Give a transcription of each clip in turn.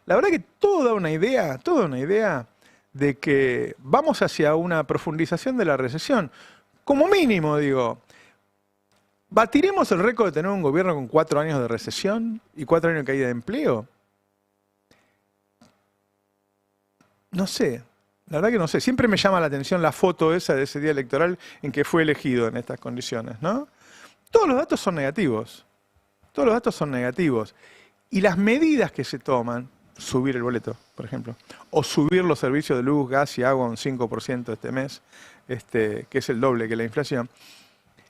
la verdad que todo da una idea de que vamos hacia una profundización de la recesión. Como mínimo, digo, ¿batiremos el récord de tener un gobierno con 4 años de recesión y 4 años de caída de empleo? No sé, la verdad que no sé. Siempre me llama la atención la foto esa de ese día electoral en que fue elegido en estas condiciones, ¿no? Todos los datos son negativos. Todos los datos son negativos. Y las medidas que se toman, subir el boleto, por ejemplo, o subir los servicios de luz, gas y agua un 5% este mes, que es el doble que la inflación.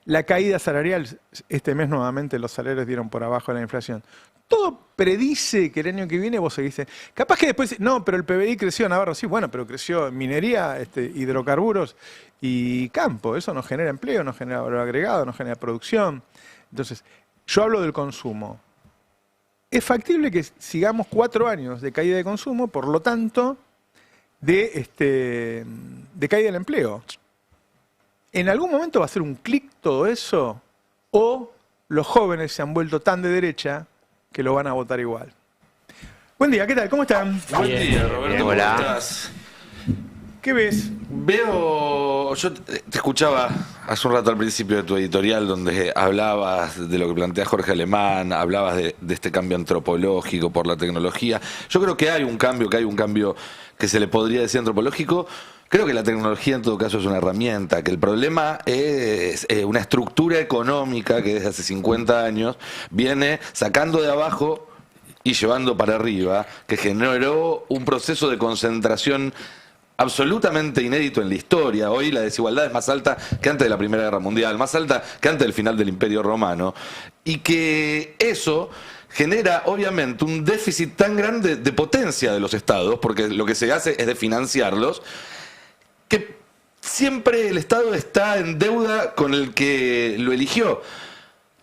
La caída salarial, este mes nuevamente los salarios dieron por abajo de la inflación. Todo predice que el año que viene vos seguís. Capaz que después, no, pero el PBI creció en Navarro, sí, bueno, pero creció en minería, hidrocarburos y campo. Eso no genera empleo, no genera valor agregado, no genera producción. Entonces, yo hablo del consumo. Es factible que sigamos 4 años de caída de consumo, por lo tanto, de caída del empleo. ¿En algún momento va a hacer un clic todo eso? ¿O los jóvenes se han vuelto tan de derecha que lo van a votar igual? Buen día, ¿qué tal? ¿Cómo están? Buen día, Roberto. Hola. ¿Cómo estás? ¿Qué ves? Yo te escuchaba hace un rato al principio de tu editorial donde hablabas de lo que plantea Jorge Alemán, hablabas de este cambio antropológico por la tecnología. Yo creo que hay un cambio que se le podría decir antropológico. Creo que la tecnología en todo caso es una herramienta, que el problema es una estructura económica que desde hace 50 años viene sacando de abajo y llevando para arriba, que generó un proceso de concentración absolutamente inédito en la historia. Hoy la desigualdad es más alta que antes de la Primera Guerra Mundial, más alta que antes del final del Imperio Romano, y que eso genera obviamente un déficit tan grande de potencia de los estados, porque lo que se hace es de financiarlos, que siempre el Estado está en deuda con el que lo eligió.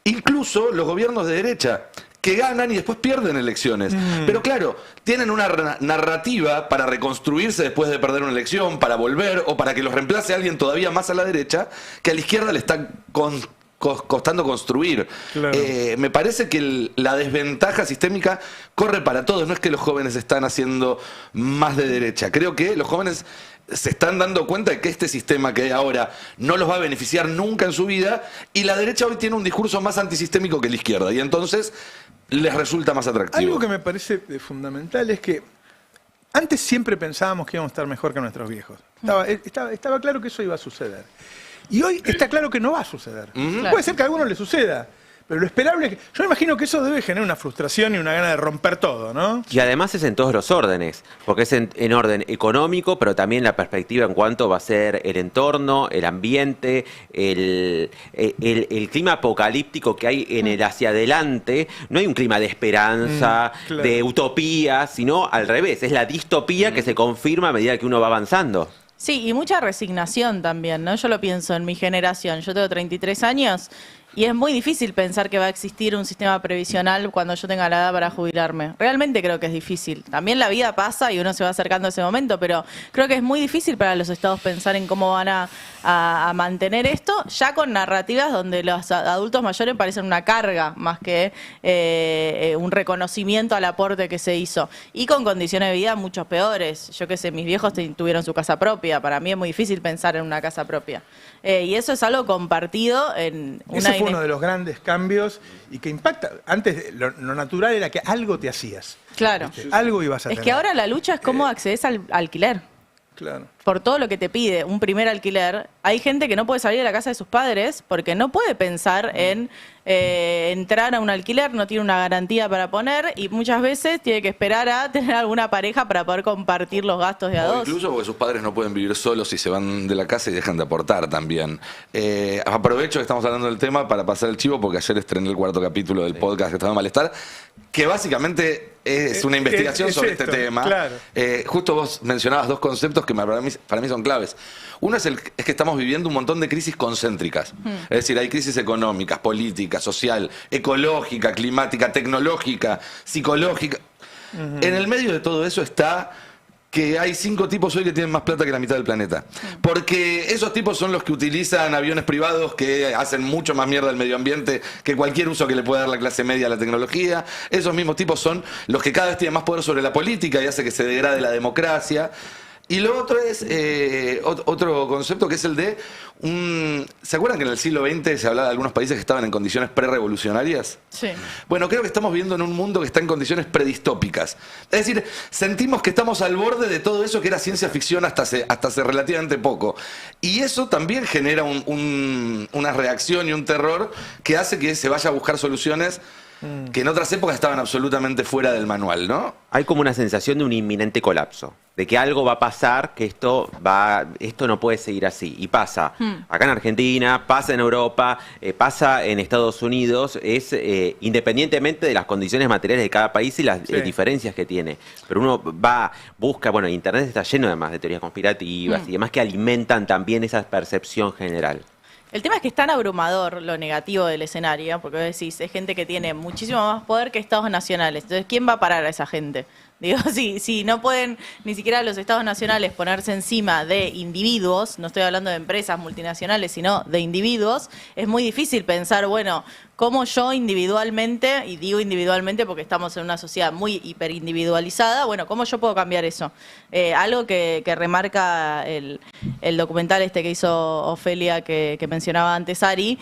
Incluso los gobiernos de derecha, que ganan y después pierden elecciones. Pero claro, tienen una narrativa para reconstruirse después de perder una elección, para volver o para que los reemplace alguien todavía más a la derecha, que a la izquierda le está costando construir. Claro. Me parece que la desventaja sistémica corre para todos. No es que los jóvenes están haciendo más de derecha. Creo que los jóvenes se están dando cuenta de que este sistema que hay ahora no los va a beneficiar nunca en su vida, y la derecha hoy tiene un discurso más antisistémico que la izquierda, y entonces les resulta más atractivo. Algo que me parece fundamental es que antes siempre pensábamos que íbamos a estar mejor que nuestros viejos. Estaba claro que eso iba a suceder. Y hoy está claro que no va a suceder. Claro. Puede ser que a algunos le suceda, pero lo esperable es que... Yo me imagino que eso debe generar una frustración y una gana de romper todo, ¿no? Y además es en todos los órdenes, porque es en orden económico, pero también la perspectiva en cuanto va a ser el entorno, el ambiente, el clima apocalíptico que hay en el hacia adelante. No hay un clima de esperanza, claro, de utopía, sino al revés, es la distopía que se confirma a medida que uno va avanzando. Sí, y mucha resignación también, ¿no? Yo lo pienso en mi generación. Yo tengo 33 años y es muy difícil pensar que va a existir un sistema previsional cuando yo tenga la edad para jubilarme. Realmente creo que es difícil. También la vida pasa y uno se va acercando a ese momento, pero creo que es muy difícil para los estados pensar en cómo van a mantener esto, ya con narrativas donde los adultos mayores parecen una carga más que un reconocimiento al aporte que se hizo. Y con condiciones de vida mucho peores. Yo qué sé, mis viejos tuvieron su casa propia. Para mí es muy difícil pensar en una casa propia. Y eso es algo compartido en una... Ese fue uno de los grandes cambios y que impacta. Antes lo natural era que algo te hacías. Claro. Algo ibas a tener. Es que ahora la lucha es cómo accedes al alquiler. Claro. Por todo lo que te pide un primer alquiler. Hay gente que no puede salir de la casa de sus padres porque no puede pensar en entrar a un alquiler, no tiene una garantía para poner y muchas veces tiene que esperar a tener alguna pareja para poder compartir los gastos de a O dos. incluso porque sus padres no pueden vivir solos y se van de la casa y dejan de aportar también. Aprovecho que estamos hablando del tema para pasar el chivo, porque ayer estrené el 4º capítulo del podcast que estaba en Malestar, que básicamente es una investigación sobre esto, este tema. claro. Justo vos mencionabas 2 conceptos que para mí son claves. Uno es que estamos viviendo un montón de crisis concéntricas. Es decir, hay crisis económicas, políticas, social, ecológica, climática, tecnológica, psicológica. En el medio de todo eso está que hay 5 tipos hoy que tienen más plata que la mitad del planeta. Porque esos tipos son los que utilizan aviones privados que hacen mucho más mierda al medio ambiente que cualquier uso que le pueda dar la clase media a la tecnología. Esos mismos tipos son los que cada vez tienen más poder sobre la política y hace que se degrade la democracia. Y lo otro es otro concepto que es el de ¿se acuerdan que en el siglo XX se hablaba de algunos países que estaban en condiciones pre-revolucionarias? Sí. Bueno, creo que estamos viviendo en un mundo que está en condiciones predistópicas. Es decir, sentimos que estamos al borde de todo eso que era ciencia ficción hasta hace relativamente poco. Y eso también genera una reacción y un terror que hace que se vaya a buscar soluciones que en otras épocas estaban absolutamente fuera del manual, ¿no? Hay como una sensación de un inminente colapso, de que algo va a pasar, que esto no puede seguir así. Y pasa acá en Argentina, pasa en Europa, pasa en Estados Unidos, independientemente de las condiciones materiales de cada país y las diferencias que tiene. Pero uno busca, bueno, Internet está lleno además de teorías conspirativas y demás que alimentan también esa percepción general. El tema es que es tan abrumador lo negativo del escenario, porque vos decís, es gente que tiene muchísimo más poder que estados nacionales. Entonces, ¿quién va a parar a esa gente? Digo, si no pueden ni siquiera los estados nacionales ponerse encima de individuos, no estoy hablando de empresas multinacionales, sino de individuos, es muy difícil pensar, bueno, cómo yo individualmente, y digo individualmente porque estamos en una sociedad muy hiperindividualizada, bueno, cómo yo puedo cambiar eso. Algo que remarca el documental este que hizo Ofelia, que mencionaba antes Ari,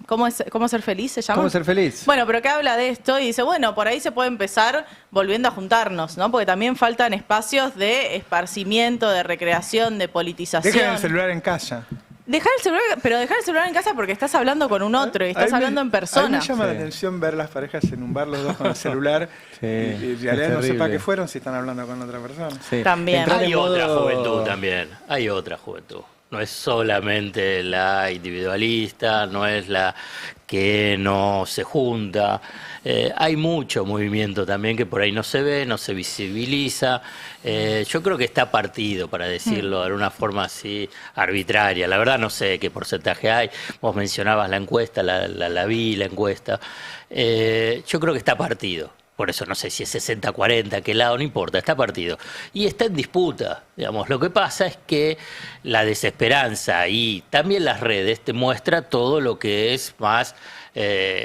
¿cómo ser feliz se llama? ¿Cómo ser feliz? Bueno, pero que habla de esto y dice, bueno, por ahí se puede empezar volviendo a juntarnos, ¿no? Porque también faltan espacios de esparcimiento, de recreación, de politización. Dejen el celular en casa. Dejar el celular en casa porque estás hablando con un otro y estás hablando en A persona. mí me llama la atención ver las parejas en un bar, los dos con el celular, y en realidad no sé para qué fueron si están hablando con otra persona. Sí. También. Hay otra juventud también, hay otra juventud. No es solamente la individualista, no es la que no se junta. Hay mucho movimiento también que por ahí no se ve, no se visibiliza. Yo creo que está partido, para decirlo de alguna forma así arbitraria. La verdad no sé qué porcentaje hay. Vos mencionabas la encuesta, la vi, la encuesta. Yo creo que está partido. Por eso no sé si es 60-40, qué lado, no importa, está partido. Y está en disputa, digamos. Lo que pasa es que la desesperanza y también las redes te muestra todo lo que es más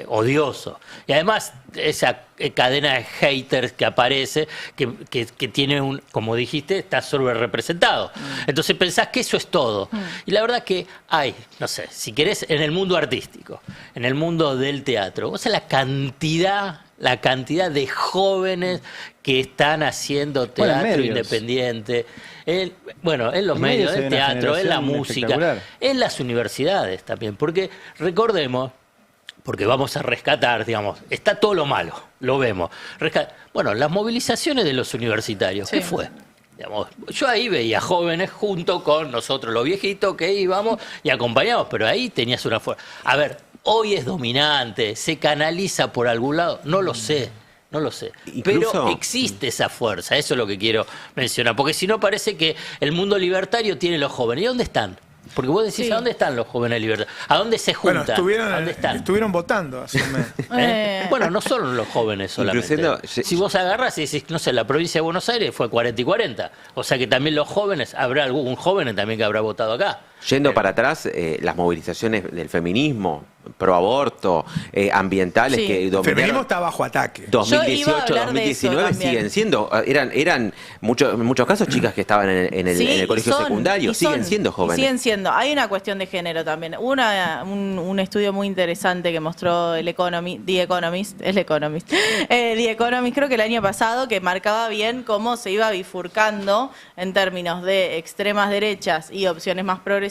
odioso. Y además esa cadena de haters que aparece, que tiene como dijiste, está sobre representado. Entonces pensás que eso es todo. Y la verdad que hay, no sé, si querés, en el mundo artístico, en el mundo del teatro, vos sabés la cantidad de jóvenes que están haciendo teatro independiente, en los medios del teatro, en la música, en las universidades también, porque recordemos, porque vamos a rescatar, digamos, está todo lo malo, lo vemos. Bueno, las movilizaciones de los universitarios, ¿qué fue? Digamos, yo ahí veía jóvenes junto con nosotros, los viejitos, que íbamos y acompañamos, pero ahí tenías una fuerza. A ver, hoy es dominante, se canaliza por algún lado, no lo sé. Pero existe esa fuerza, eso es lo que quiero mencionar, porque si no parece que el mundo libertario tiene los jóvenes. ¿Y dónde están? Porque vos decís, ¿a dónde están los jóvenes libertarios? ¿A dónde se juntan? Bueno, ¿A dónde están? estuvieron votando hace un mes. Bueno, no son los jóvenes solamente. Si vos agarras y decís, no sé, la provincia de Buenos Aires fue 40 y 40. O sea que también los jóvenes, habrá algún joven también que habrá votado acá. Yendo para atrás, las movilizaciones del feminismo, pro aborto, ambientales que El feminismo está bajo ataque. 2018, 2019 siguen siendo, eran en muchos casos chicas que estaban en el colegio secundario, siguen siendo jóvenes. Siguen siendo. Hay una cuestión de género también. Un estudio muy interesante que mostró The Economist, creo que el año pasado, que marcaba bien cómo se iba bifurcando en términos de extremas derechas y opciones más progresistas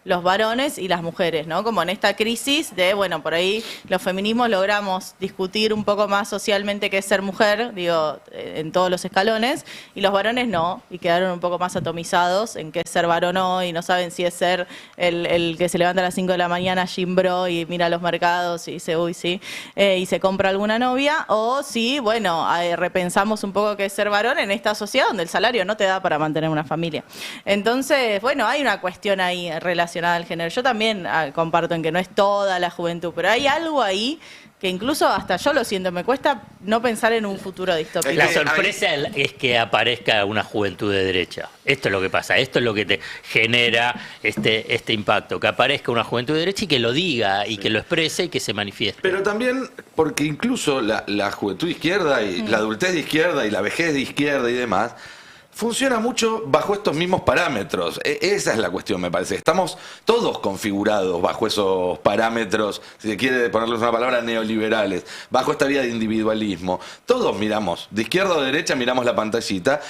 los varones y las mujeres, ¿no? Como en esta crisis de, bueno, por ahí los feminismos logramos discutir un poco más socialmente qué es ser mujer, digo, en todos los escalones, y los varones no, y quedaron un poco más atomizados en qué es ser varón hoy, y no saben si es ser el que se levanta a las 5 de la mañana, gym bro, y mira los mercados y dice, uy, sí, y se compra alguna novia, o si, bueno, repensamos un poco qué es ser varón en esta sociedad donde el salario no te da para mantener una familia. Entonces, bueno, hay una cuestión ahí relacionada al género. Yo también comparto en que no es toda la juventud, pero hay algo ahí que incluso hasta yo lo siento, me cuesta no pensar en un futuro distópico. La sorpresa es que aparezca una juventud de derecha. Esto es lo que pasa, esto es lo que te genera este impacto, que aparezca una juventud de derecha y que lo diga, y que lo exprese y que se manifieste. Pero también porque incluso la juventud de izquierda y la adultez de izquierda y la vejez de izquierda y demás funciona mucho bajo estos mismos parámetros. Esa es la cuestión, me parece. Estamos todos configurados bajo esos parámetros, si se quiere ponerles una palabra, neoliberales, bajo esta vía de individualismo. Todos miramos, de izquierda o de derecha miramos la pantallita,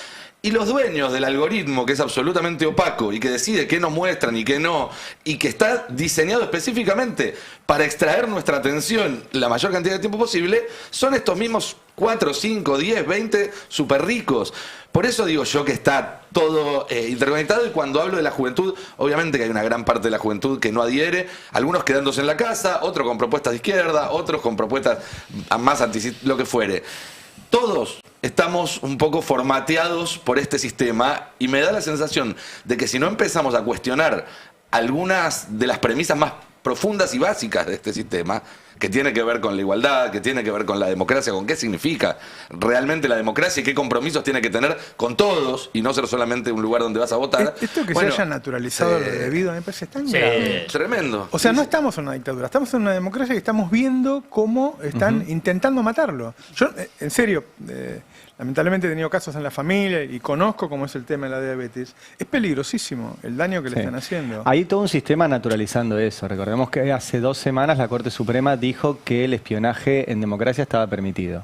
y los dueños del algoritmo, que es absolutamente opaco y que decide qué nos muestran y qué no, y que está diseñado específicamente para extraer nuestra atención la mayor cantidad de tiempo posible, son estos mismos 4, 5, 10, 20 súper ricos. Por eso digo yo que está todo interconectado, y cuando hablo de la juventud, obviamente que hay una gran parte de la juventud que no adhiere, algunos quedándose en la casa, otros con propuestas de izquierda, otros con propuestas más lo que fuere. Todos estamos un poco formateados por este sistema, y me da la sensación de que si no empezamos a cuestionar algunas de las premisas más profundas y básicas de este sistema, que tiene que ver con la igualdad, que tiene que ver con la democracia, con qué significa realmente la democracia y qué compromisos tiene que tener con todos, y no ser solamente un lugar donde vas a votar. Esto que se haya naturalizado lo debido, me parece tan grave. Tremendo. O sea, no estamos en una dictadura, estamos en una democracia y estamos viendo cómo están intentando matarlo. Yo, en serio, lamentablemente he tenido casos en la familia y conozco cómo es el tema de la diabetes. Es peligrosísimo el daño que le están haciendo. Hay todo un sistema naturalizando eso. Recordemos que hace 2 semanas la Corte Suprema dijo que el espionaje en democracia estaba permitido.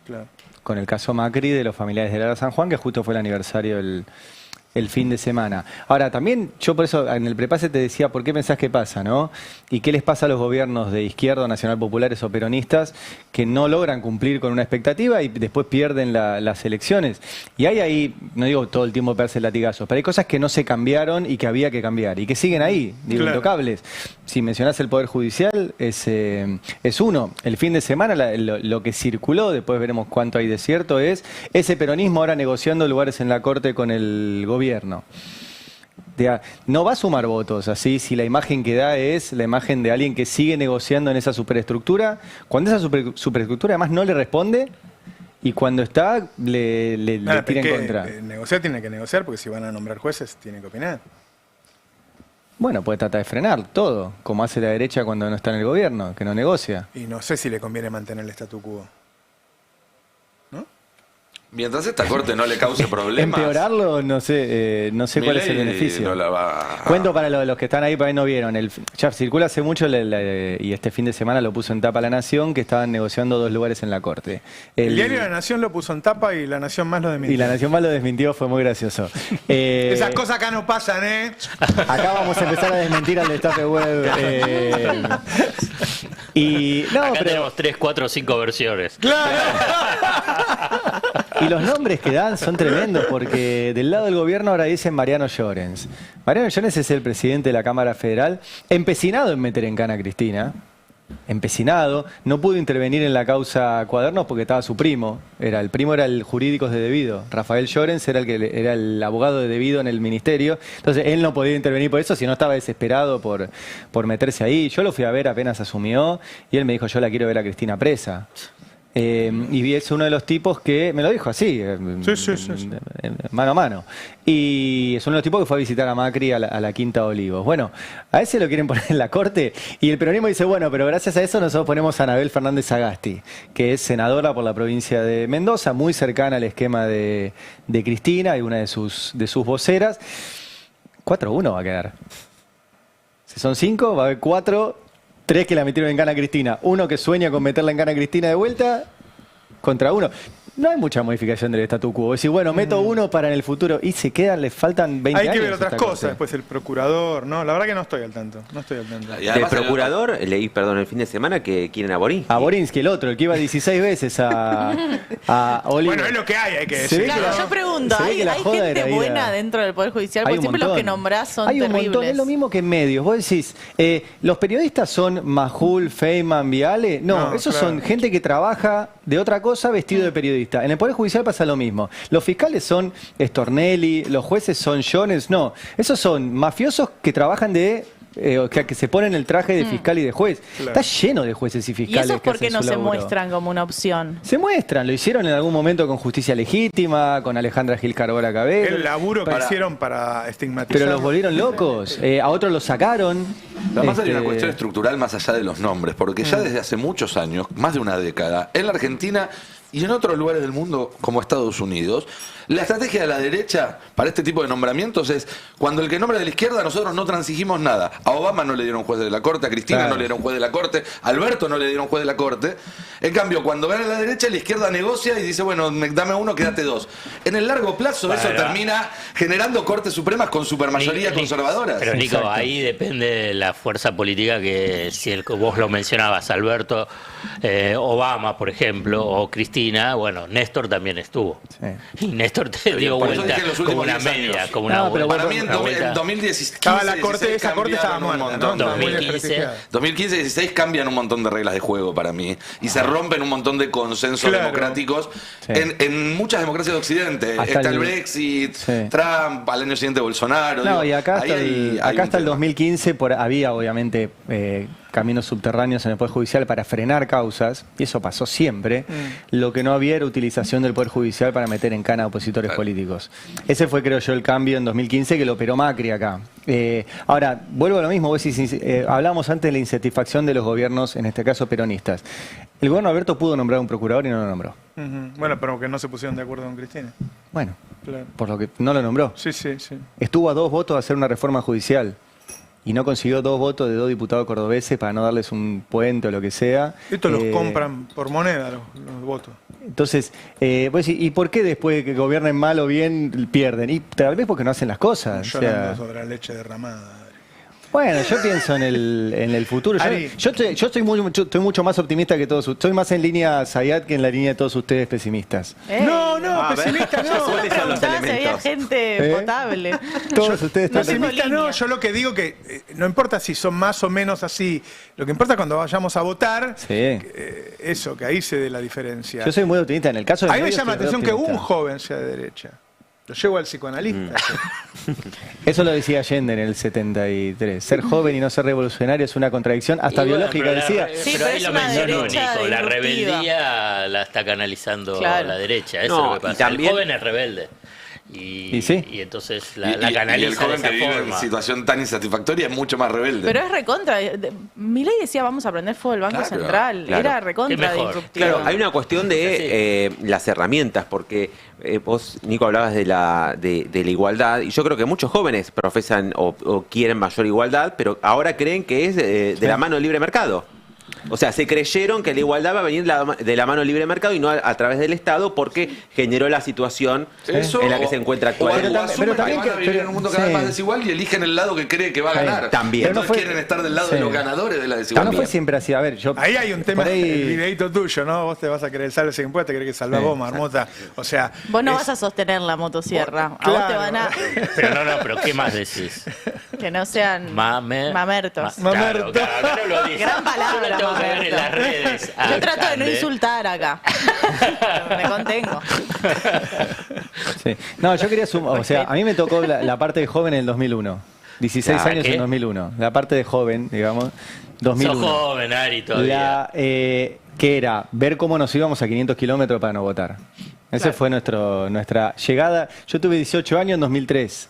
Claro. Con el caso Macri de los familiares de Lara San Juan, que justo fue el aniversario el fin de semana. Ahora, también yo por eso en el prepase te decía por qué pensás que pasa, ¿no? Y qué les pasa a los gobiernos de izquierda, nacional populares o peronistas que no logran cumplir con una expectativa y después pierden las elecciones. Y hay ahí, no digo todo el tiempo pegarse latigazos, pero hay cosas que no se cambiaron y que había que cambiar y que siguen ahí, digo, claro, intocables. Si mencionás el Poder Judicial, es uno. El fin de semana lo que circuló, después veremos cuánto hay de cierto, es ese peronismo ahora negociando lugares en la Corte con el gobierno. No va a sumar votos así si la imagen que da es la imagen de alguien que sigue negociando en esa superestructura, cuando esa superestructura además no le responde y cuando está le tira en contra. Negociar tiene que negociar, porque si van a nombrar jueces tienen que opinar. Bueno, puede tratar de frenar todo, como hace la derecha cuando no está en el gobierno, que no negocia. Y no sé si le conviene mantener el statu quo. Mientras esta corte no le cause problemas. Empeorarlo, no sé cuál es el beneficio. No la va a... Cuento para los que están ahí, por ahí no vieron. Ya circula hace mucho y este fin de semana lo puso en tapa La Nación, que estaban negociando 2 lugares en la Corte. El diario La Nación lo puso en tapa y La Nación Más lo desmintió. Y La Nación Más lo desmintió, fue muy gracioso. Esas cosas acá no pasan, ¿eh? Acá vamos a empezar a desmentir al destape web. Acá tenemos 3, 4, 5 versiones. ¡Claro! Y los nombres que dan son tremendos, porque del lado del gobierno ahora dicen Mariano Llorens. Mariano Llorens es el presidente de la Cámara Federal, empecinado en meter en cana a Cristina. Empecinado, no pudo intervenir en la causa Cuadernos porque estaba su primo. El primo era el jurídico de Debido. Rafael Llorens era el abogado de Debido en el ministerio. Entonces él no podía intervenir por eso, sino estaba desesperado por meterse ahí. Yo lo fui a ver apenas asumió y él me dijo, yo la quiero ver a Cristina presa. Y es uno de los tipos que me lo dijo así, mano a mano. Y es uno de los tipos que fue a visitar a Macri a la Quinta Olivos. Bueno, a ese lo quieren poner en la Corte y el peronismo dice, bueno, pero gracias a eso nosotros ponemos a Anabel Fernández Sagasti, que es senadora por la provincia de Mendoza, muy cercana al esquema de Cristina y una de sus voceras. 4-1 va a quedar. Si son 5, va a haber 4... 3 que la metieron en cana a Cristina, 1 que sueña con meterla en cana a Cristina de vuelta, contra 1. No hay mucha modificación del statu quo. Es decir, bueno, meto 1 para en el futuro y se quedan, le faltan 20 años. Hay que ver otras cosas, después el procurador, ¿no? La verdad que no estoy al tanto. Del procurador, leí, el fin de semana que quieren a Borinsky. A Borinsky, el otro, el que iba 16 veces a Olivos. Bueno, es lo que hay que decir. Claro, yo pregunto, ¿hay gente buena dentro del Poder Judicial? Porque siempre los que nombrás son terribles. Hay un montón, es lo mismo que en medios. Vos decís, ¿los periodistas son Majul, Feynman, Viale? No, esos son gente que trabaja de otra cosa vestido de periodista. En el Poder Judicial pasa lo mismo. Los fiscales son Stornelli, los jueces son Jones. No, esos son mafiosos que trabajan de O sea, que se ponen el traje de fiscal y de juez. Claro. Está lleno de jueces y ¿Y fiscales eso es que porque hacen no su se laburo. muestran como una opción? Se muestran, lo hicieron en algún momento con Justicia Legítima, con Alejandra Gil Carbora Cabello. El laburo que hicieron para estigmatizar. Pero los volvieron locos. A otros los sacaron. Además hay una Este, cuestión estructural más allá de los nombres, porque ya desde hace muchos años, más de una década, en la Argentina y en otros lugares del mundo como Estados Unidos, la estrategia de la derecha para este tipo de nombramientos es cuando el que nombra de la izquierda nosotros no transigimos nada. A Obama no le dieron juez de la corte, a Cristina Claro. no le dieron juez de la corte, a Alberto no le dieron juez de la corte. En cambio, cuando gana la derecha, la izquierda negocia y dice, bueno, dame uno, quédate dos. En el largo plazo eso Bueno. termina generando cortes supremas con supermayoría Nico, conservadoras. Pero Nico, Exacto. ahí depende de la fuerza política que, si vos lo mencionabas, Alberto, Obama, por ejemplo, o Cristina, bueno, Néstor también estuvo. Sí. Y Néstor te dio Por eso vuelta dije en los como últimos una 10 media, años. como No, una pero vuelta. Para mí en una vuelta. 2016 Estaba la corte, 16 esa corte estaba cambiaron un muerta, montón. ¿no? Estaba muy 2015. desprestigiada. 2015 y 16 cambian un montón de reglas de juego para mí y se rompen un montón de consensos Claro. democráticos Sí. en muchas democracias de Occidente. Hasta Está el el- Brexit, Sí. Trump, al año siguiente Bolsonaro. No, digo, y acá ahí hasta hay un el tema. 2015 había obviamente caminos subterráneos en el Poder Judicial para frenar causas, y eso pasó siempre. Lo que no había era utilización del Poder Judicial para meter en cana a opositores Claro. políticos. Ese fue, creo yo, el cambio en 2015 que lo operó Macri acá. Ahora, vuelvo a lo mismo, vos decís, hablábamos antes de la insatisfacción de los gobiernos, en este caso peronistas. El gobierno de Alberto pudo nombrar un procurador y no lo nombró. Ujú. Bueno, pero que no se pusieron de acuerdo con Cristina. Bueno, Claro. por lo que no lo nombró. Sí, sí, sí. Estuvo a 2 votos de hacer una reforma judicial y no consiguió 2 votos de 2 diputados cordobeses para no darles un puente o lo que sea. Estos los compran por moneda, los votos. Entonces, vos decís, ¿y por qué después de que gobiernen mal o bien pierden? Y tal vez porque no hacen las cosas. o Llorando sea, sobre la leche derramada. bueno, yo pienso en el futuro. Ari. Yo estoy mucho más optimista que todos. Estoy más en línea Zayat que en la línea de todos ustedes pesimistas. No, no, A ver. pesimista no. ¿Cuáles son los Preguntaba si había elementos? gente potable. Todos ustedes no están... tengo Pesimista no, línea. yo lo que digo que no importa si son más o menos así, lo que importa es cuando vayamos a votar, Sí. eso, que ahí se dé la diferencia. Yo soy muy optimista. En el caso de A mí me llama la atención que un joven sea de derecha. Lo llevo al psicoanalista. Eso lo decía Allende en el 73. Ser joven y no ser revolucionario es una contradicción hasta Y bueno, biológica, pero decía. Sí, pero pero ahí es lo una mencionó derecha Nico, la disruptiva. rebeldía la está canalizando Claro. la derecha, eso No, es lo que y pasa. también- El joven es rebelde. ¿Y sí? Y entonces Y- la y el canaliza de joven que esa vive en forma. situación tan insatisfactoria es mucho más rebelde. Pero es recontra. Milei decía, vamos a prender fuego el Banco Claro, Central. claro. Era Qué recontra mejor. disruptivo. Claro, hay una cuestión de las herramientas, porque vos, Nico, hablabas de la igualdad, y yo creo que muchos jóvenes profesan o quieren mayor igualdad, pero ahora creen que es de la mano del libre mercado. O sea, se creyeron que la igualdad va a venir de la mano del libre mercado y no a través del Estado, porque generó la situación Eso, en la que se encuentra actualmente. Pero también que van a vivir en un mundo cada vez sí. más desigual y eligen el lado que cree que va a Sí, ganar. también. Pero no Entonces fue- quieren estar del lado sí. de los ganadores de la No desigualdad. fue siempre así. A ver, yo... Ahí hay un tema, por ahí- el videito tuyo, ¿no? Vos te vas a querer salvar ese impuesto, te querés que salvar Sí, vos, marmota. O sea, Vos no es- vas a sostener la motosierra. A vos Claro. te van a. Pero no, pero ¿qué más decís? Que no sean Mamertos. mamertos. Mamerto. Claro, acá no lo dice. Gran palabra, Yo lo tengo que ver en mamerto. las redes. Yo trato de no Cande. insultar acá. Me contengo. Sí. No, yo quería sumar, o sea, a mí me tocó la parte de joven en el 2001. 16 ¿La años qué? en 2001. La parte de joven, digamos, 2001. Sos joven, Ari, todavía. Que era ver cómo nos íbamos a 500 kilómetros para no votar. Esa fue nuestra llegada. Yo tuve 18 años en 2003.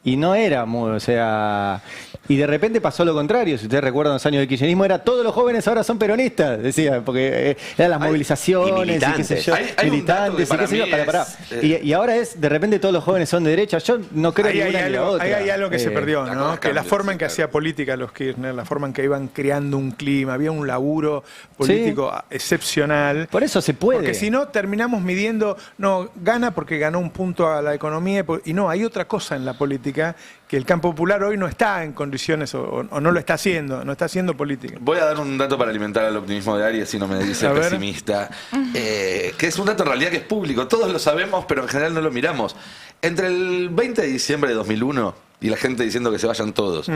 Y no era muy, o sea... Y de repente pasó lo contrario. Si ustedes recuerdan los años del kirchnerismo, era todos los jóvenes ahora son peronistas, decía, porque eran las movilizaciones y qué sé yo, Hay un dato que militantes y qué sé yo, para mí pará. es, Y ahora es, de repente todos los jóvenes son de derecha. Yo no creo Ahí ni hay, una ni la algo, otra. ahí hay algo que se perdió, las ¿no? cosas Que la cambian, forma sí, en que claro. hacía política los Kirchner, la forma en que iban creando un clima, había un laburo político excepcional. Por eso se puede. Porque si no, terminamos midiendo, no, gana porque ganó un punto a la economía, y no, hay otra cosa en la política, que el campo popular hoy no está en condiciones o no lo está haciendo, no está haciendo política. Voy a dar un dato para alimentar al optimismo de Ari, así no me dice A ver. pesimista. Que es un dato en realidad que es público. Todos lo sabemos, pero en general no lo miramos. Entre el 20 de diciembre de 2001 y la gente diciendo que se vayan todos,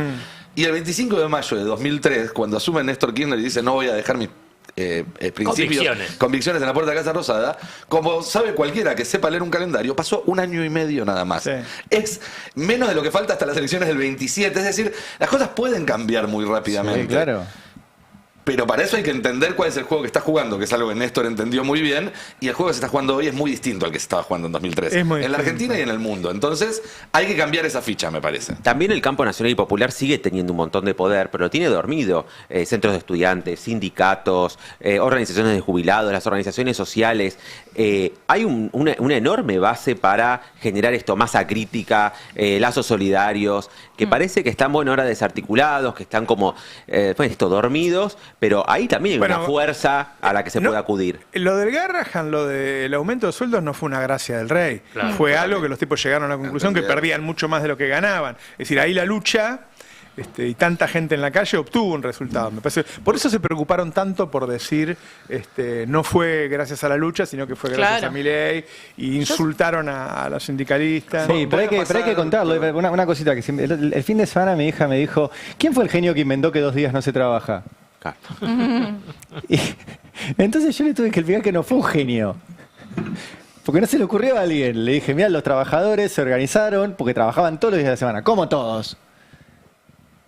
y el 25 de mayo de 2003, cuando asume Néstor Kirchner y dice no voy a dejar mis principios, convicciones en la puerta de Casa Rosada, como sabe cualquiera que sepa leer un calendario, pasó 1 año y medio nada más. Sí. Es menos de lo que falta hasta las elecciones del 27, es decir, las cosas pueden cambiar muy rápidamente. Sí, claro. Pero para eso hay que entender cuál es el juego que está jugando, que es algo que Néstor entendió muy bien, y el juego que se está jugando hoy es muy distinto al que se estaba jugando en 2003. Es muy en la distinto. Argentina y en el mundo. Entonces, hay que cambiar esa ficha, me parece. También el campo nacional y popular sigue teniendo un montón de poder, pero lo tiene dormido. Centros de estudiantes, sindicatos, organizaciones de jubilados, las organizaciones sociales. Hay una enorme base para generar esto, masa crítica, lazos solidarios, que parece que están, bueno, ahora desarticulados, que están como, dormidos, pero ahí también hay una fuerza a la que se puede acudir. Lo del Garrahan, lo del aumento de sueldos no fue una gracia del rey. Claro. Fue algo que los tipos llegaron a la conclusión que perdían mucho más de lo que ganaban. Es decir, ahí la lucha y tanta gente en la calle obtuvo un resultado. Me parece, por eso se preocuparon tanto por decir no fue gracias a la lucha, sino que fue gracias a Milei, y insultaron a los sindicalistas. Sí, pero hay que contarlo. Una cosita que el fin de semana mi hija me dijo, ¿quién fue el genio que inventó que 2 días no se trabaja? Y entonces yo le tuve que explicar que no fue un genio. Porque no se le ocurrió a alguien. Le dije, mira, los trabajadores se organizaron porque trabajaban todos los días de la semana, como todos.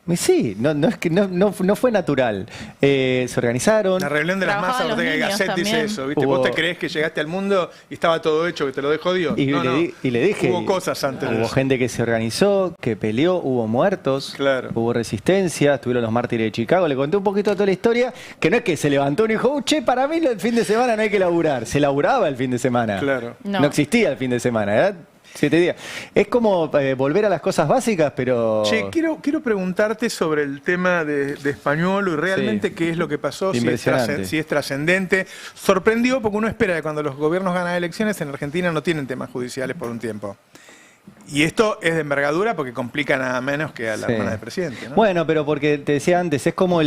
Y sí, no fue natural. Se organizaron. La rebelión de las masas, Trabajaban Ortega y los Gasset niños dice también. eso, ¿viste? ¿Vos te creés que llegaste al mundo y estaba todo hecho, que te lo dejó Dios? Y, No, y le dije. Hubo cosas antes de Hubo eso. gente que se organizó, que peleó, hubo muertos, Claro. hubo resistencia, estuvieron los mártires de Chicago. Le conté un poquito toda la historia, que no es que se levantó y dijo, che, para mí el fin de semana no hay que laburar. Se laburaba el fin de semana. Claro. No existía el fin de semana, ¿verdad? 7 días. Es como volver a las cosas básicas, pero... Che, quiero preguntarte sobre el tema de Españolo y realmente Sí. qué es lo que pasó, Impresionante. si es trascendente. Sorprendió porque uno espera que cuando los gobiernos ganan elecciones en Argentina no tienen temas judiciales por un tiempo. Y esto es de envergadura porque complica nada menos que a la Sí. hermana del presidente, ¿no? Bueno, pero porque te decía antes, es como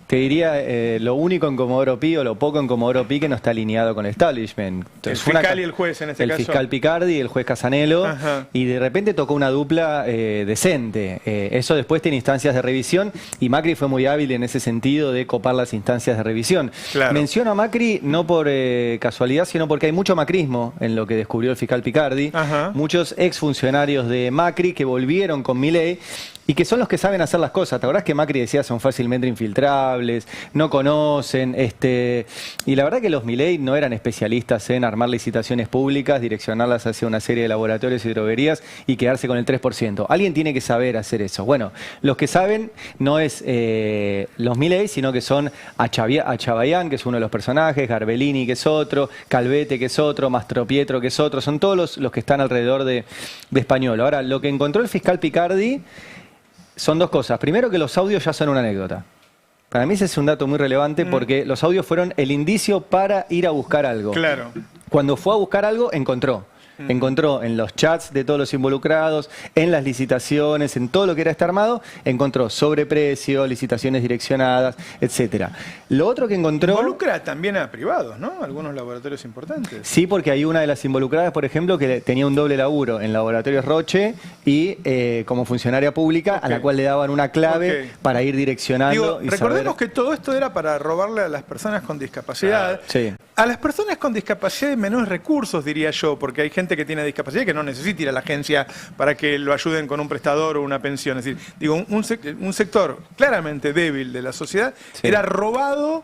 te diría lo único en Comodoro Pi o lo poco en Comodoro Pi que no está alineado con el establishment. El fue una fiscal y el juez en este el caso. fiscal Picardi y el juez Casanelo, Ajá. y de repente tocó una dupla decente. Eso después tiene instancias de revisión y Macri fue muy hábil en ese sentido de copar las instancias de revisión. Claro. Menciono a Macri no por casualidad, sino porque hay mucho macrismo en lo que descubrió el fiscal Picardi. Ajá. Muchos exfuncionarios de Macri que volvieron con Milei y que son los que saben hacer las cosas. ¿Te acordás que Macri decía son fácilmente infiltrables, no conocen? Y la verdad que los Milei no eran especialistas en armar licitaciones públicas, direccionarlas hacia una serie de laboratorios y droguerías y quedarse con el 3%. Alguien tiene que saber hacer eso. Bueno, los que saben no es los Milei, sino que son Achabayán, que es uno de los personajes, Garbellini, que es otro, Calvete, que es otro, Mastropietro, que es otro. Son todos los que están alrededor de Españolo. Ahora, lo que encontró el fiscal Picardi son 2 cosas. Primero, que los audios ya son una anécdota. Para mí ese es un dato muy relevante porque los audios fueron el indicio para ir a buscar algo. Claro. Cuando fue a buscar algo, encontró. Encontró en los chats de todos los involucrados, en las licitaciones, en todo lo que era este armado, encontró sobreprecio, licitaciones direccionadas, etcétera. Lo otro que encontró... Involucra también a privados, ¿no? Algunos laboratorios importantes. Sí, porque hay una de las involucradas, por ejemplo, que tenía un doble laburo en Laboratorios Roche y como funcionaria pública, a la cual le daban una clave para ir direccionando. Digo, recordemos que todo esto era para robarle a las personas con discapacidad. Sí. A las personas con discapacidad y menos recursos, diría yo, porque hay gente que tiene discapacidad que no necesita ir a la agencia para que lo ayuden con un prestador o una pensión. Es decir, digo, un sector claramente débil de la sociedad era robado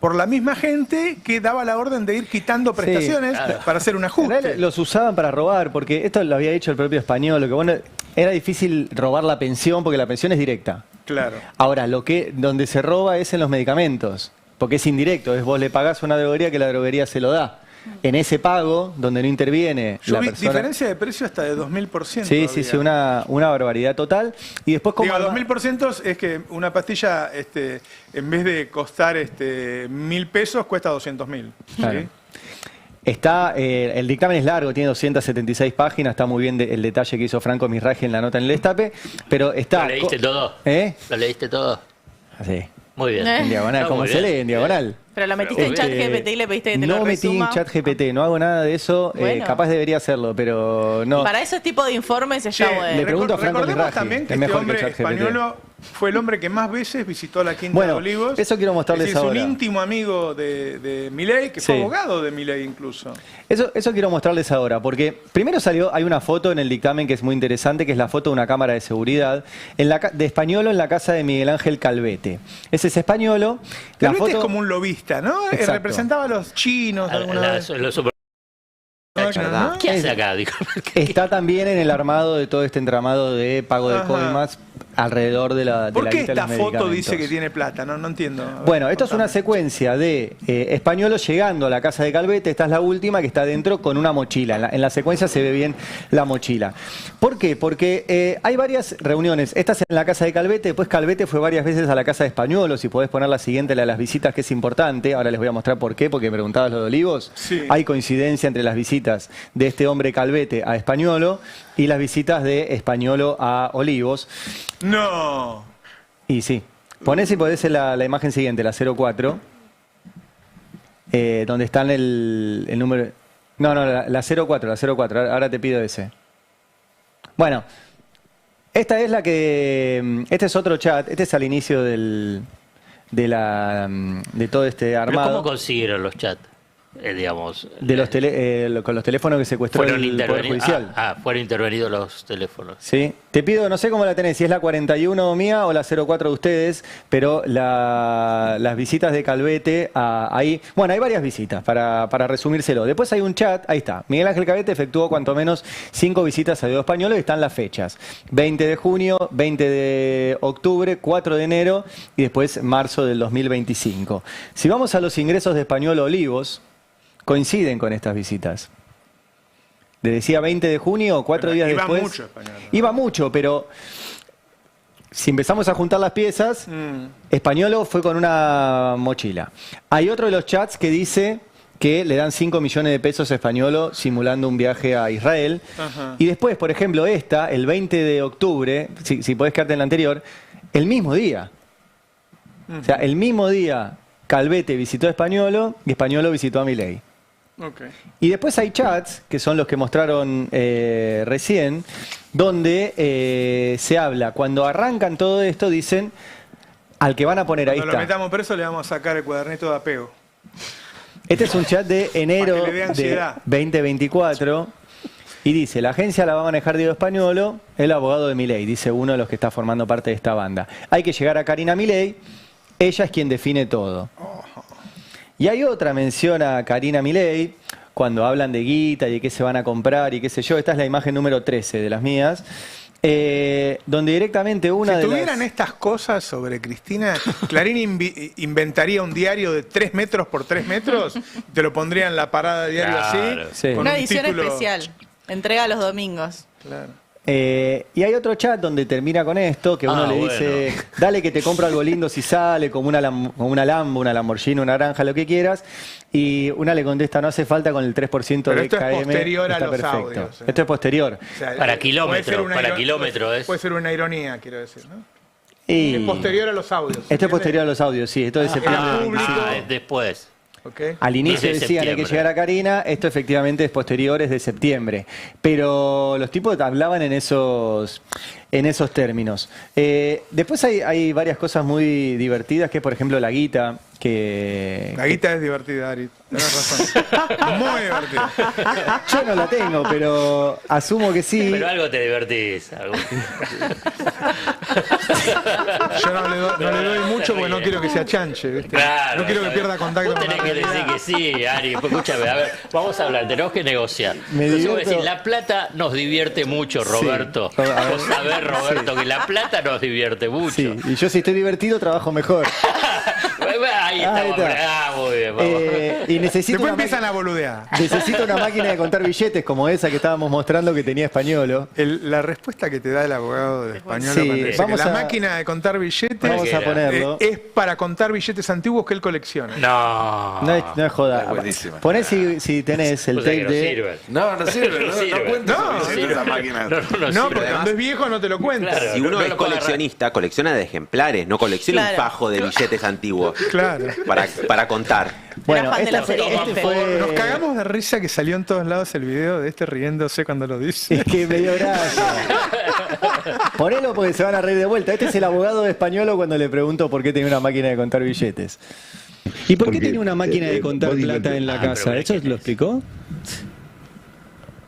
por la misma gente que daba la orden de ir quitando prestaciones para hacer un En ajuste. realidad los usaban para robar, porque esto lo había dicho el propio español, lo que bueno, era difícil robar la pensión porque la pensión es directa. Claro. Ahora, donde se roba es en los medicamentos, porque es indirecto, es vos le pagás a una droguería que la droguería se lo da. En ese pago, donde no interviene Yo la vi persona... diferencia de precio hasta de 2000%. Sí, una barbaridad total. Y después como... Digo, 2000% es que una pastilla, en vez de costar 1.000 pesos, cuesta 200.000. Claro. ¿sí? Está, el dictamen es largo, tiene 276 páginas, está muy bien el detalle que hizo Franco Misraji en la nota en el destape, pero está... ¿Lo leíste todo? ¿Lo leíste todo? Sí. Muy bien. En diagonal, Está como muy se bien. lee en diagonal. Pero lo metiste en chat GPT y le pediste que te no lo metí resuma. en chat GPT, no hago nada de eso, Bueno. capaz debería hacerlo, pero no. Para ese tipo de informes está Che, bueno. Le pregunto a Franco recordemos Misraji, también que es este mejor que hombre ChatGPT. español fue el hombre que más veces visitó la Quinta Bueno, de Olivos. eso quiero mostrarles es decir, ahora. Es un íntimo amigo de Milei, que fue Sí. abogado de Milei incluso. Eso quiero mostrarles ahora, porque primero hay una foto en el dictamen que es muy interesante, que es la foto de una cámara de seguridad de Españolo en la casa de Miguel Ángel Calvete. Ese es Españolo. La Calvete foto es como un lobista, ¿no? Exacto. Representaba a los chinos alguna vez. Los super- ¿No? ¿Qué hace acá? Digo, está también en el armado de todo este entramado de pago de Ajá. coimas alrededor de la ¿Por la qué guita de esta los foto medicamentos. dice que tiene plata? No entiendo. A ver, Bueno, esto es una contame. secuencia de Españolo llegando a la casa de Calvete. Esta es la última que está dentro con una mochila. En la secuencia se ve bien la mochila. ¿Por qué? Porque hay varias reuniones. Esta es en la casa de Calvete. Después Calvete fue varias veces a la casa de Españolo. Si podés poner la siguiente, la de las visitas, que es importante. Ahora les voy a mostrar por qué, porque me preguntabas lo de Olivos. Sí. Hay coincidencia entre las visitas de este hombre Calvete a Españolo y las visitas de Españolo a Olivos. No. Y sí. Ponés y podés la imagen siguiente, la 04, donde están el número... No, la 04, la 04. Ahora te pido ese. Bueno, esta es la que... Este es otro chat. Este es al inicio de todo este ¿Pero armado. cómo consiguieron los chats? Digamos. Con los teléfonos que secuestró Fueron el Poder intervenidos. Judicial. Fueron intervenidos los teléfonos. Sí, te pido, no sé cómo la tenés, si es la 41 mía o la 04 de ustedes, pero las visitas de Calvete ahí, bueno, hay varias visitas para resumírselo. Después hay un chat, ahí está, Miguel Ángel Calvete efectuó cuanto menos 5 visitas a Diego Españolo y están las fechas, 20 de junio, 20 de octubre, 4 de enero y después marzo del 2025. Si vamos a los ingresos de Españolo Olivos, coinciden con estas visitas. Le decía 20 de junio, 4 Pero días iba después. mucho Españolo, ¿no? Iba mucho, pero si empezamos a juntar las piezas, Españolo fue con una mochila. Hay otro de los chats que dice que le dan 5 millones de pesos a Españolo simulando un viaje a Israel. Ajá. Y después, por ejemplo, el 20 de octubre, si podés quedarte en la anterior, el mismo día. O sea, el mismo día Calvete visitó a Españolo y Españolo visitó a Milei. Ok. Y después hay chats, que son los que mostraron recién, donde se habla, cuando arrancan todo esto, dicen, al que van a poner, ahí Cuando lo está. metamos preso le vamos a sacar el cuadernito de apego. Este es un chat de enero Para que le dé de ansiedad. 2024 y dice, la agencia la va a manejar Diego Españolo, el abogado de Milei, dice uno de los que está formando parte de esta banda. Hay que llegar a Karina Milei, ella es quien define todo. Y hay otra mención a Karina Milei, cuando hablan de guita y de qué se van a comprar y qué sé yo. Esta es la imagen número 13 de las mías, donde directamente una Si de tuvieran las... estas cosas sobre Cristina, Clarín inventaría un diario de 3 metros por 3 metros, te lo pondría en la parada diario Claro. así. Sí. con Una un edición título- especial. Entrega los domingos. Claro. Y hay otro chat donde termina con esto, que uno Ah, le dice, dale que te compro algo lindo si sale, como una Lambo, una Lamborghini, una naranja, lo que quieras. Y una le contesta, no hace falta con el 3% Pero de esto es KM. posterior a está los perfecto. audios, ¿eh? Esto es posterior. O sea, Para puede kilómetro, ser una para iro- kilómetro es. Puede ser una ironía, quiero decir, ¿no? Y Es posterior a los audios. esto es posterior a los audios, sí. Esto es septiembre del público. 25. Después. ¿Ok? Al inicio 10 de decían hay que septiembre. llegar a Karina, esto efectivamente es posterior, es de septiembre. Pero los tipos hablaban en esos términos. Después hay varias cosas muy divertidas, que es por ejemplo la guita, que... La guita es divertida, Ari. Tenés razón. Muy divertida. Yo no la tengo, pero asumo que sí. Pero algo te divertís. algo. Yo no le doy mucho porque no quiero que se achanche, ¿viste? Claro. No quiero que pierda contacto Vos con la tenés que realidad. decir que sí, Ari. Pues, escúchame, a ver, vamos a hablar, tenemos que negociar. Me Entonces vos divierto. decís, la plata nos divierte mucho, Roberto. A ver. Vos sabés, Roberto, que la plata nos divierte mucho. Sí, y yo si estoy divertido trabajo mejor. Ahí estamos. Ahí está. Muy bien, vamos. Y necesito Después una, empiezan a boludear. necesito una máquina de contar billetes como esa que estábamos mostrando que tenía Españolo. La respuesta que te da el abogado de español Sí, me parece que vamos la a- máquina de contar billetes Vamos a era? ponerlo. es para contar billetes antiguos que él colecciona. No. No es joda. Es buenísima. Poné si tenés el O sea que tape no de... sirve. No sirve, No sirve. cuenta No, con no billetes sirve. la máquina. No, porque además- cuando es viejo no te lo cuenta. Claro. Si uno no es lo puedo coleccionista, colecciona de ejemplares, no colecciona un Claro. fajo de billetes antiguos Claro. para contar. Bueno, fan de esta la fue, serie este F. fue... Nos cagamos de risa que salió en todos lados el video de este riéndose cuando lo dice. Es que me dio gracia. Ponelo porque se van a reír de vuelta. Este es el abogado de Españolo cuando le pregunto por qué tenía una máquina de contar billetes. ¿Y por qué Porque, tenía una máquina de contar vos plata dijiste- en la pero casa? ¿qué ¿Eso es? lo explicó?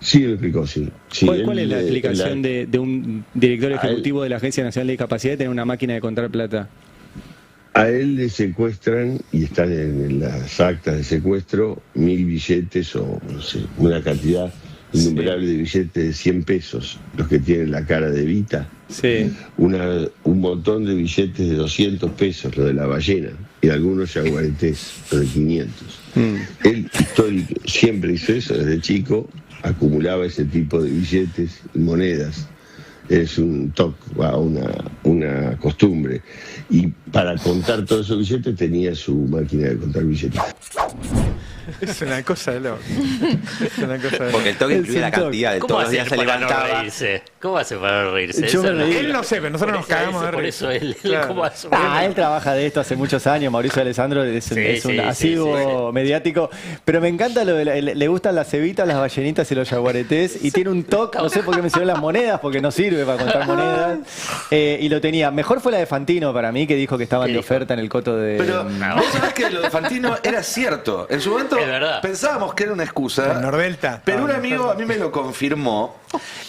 Sí, lo explicó, sí. Sí, ¿Cuál es él, la explicación de un director a él- ejecutivo de la Agencia Nacional de Discapacidad de tener una máquina de contar plata? A él le secuestran, y están en las actas de secuestro, 1000 billetes o no sé, una cantidad innumerable de billetes de 100 pesos, los que tienen la cara de Evita. Sí. Un montón de billetes de 200 pesos, lo de la ballena, y algunos yaguaretés, los de 500. Él siempre hizo eso desde chico, acumulaba ese tipo de billetes y monedas. Es un toque, una costumbre. Y para contar todos esos billetes tenía su máquina de contar billetes. Es una cosa de loco. Es una cosa de loco. Porque el toque El incluye la sin toque. cantidad de ¿Cómo todos los hace días se para no levantaba. reírse? ¿Cómo hace para no reírse? Yo me Eso no- reí. Él no sé, pero nosotros nos Por eso cagamos de por risa. eso él, Claro. ¿cómo hace? Él trabaja de esto hace muchos años. Mauricio Alessandro es un, Sí, es un sí, asiduo sí. mediático. Pero me encanta lo de le gustan las cebitas, las ballenitas y los yaguaretés. Y tiene un toque, no sé por qué mencionó las monedas, porque no sirve para contar monedas. Y lo tenía. Mejor fue la de Fantino para mí, que dijo que estaban ¿Qué de dijo? oferta en el coto de. Pero vos sabés que lo de Fantino era cierto. En su momento Es verdad. pensábamos que era una excusa. En Nordelta. Pero un Ah, amigo a mí me lo confirmó.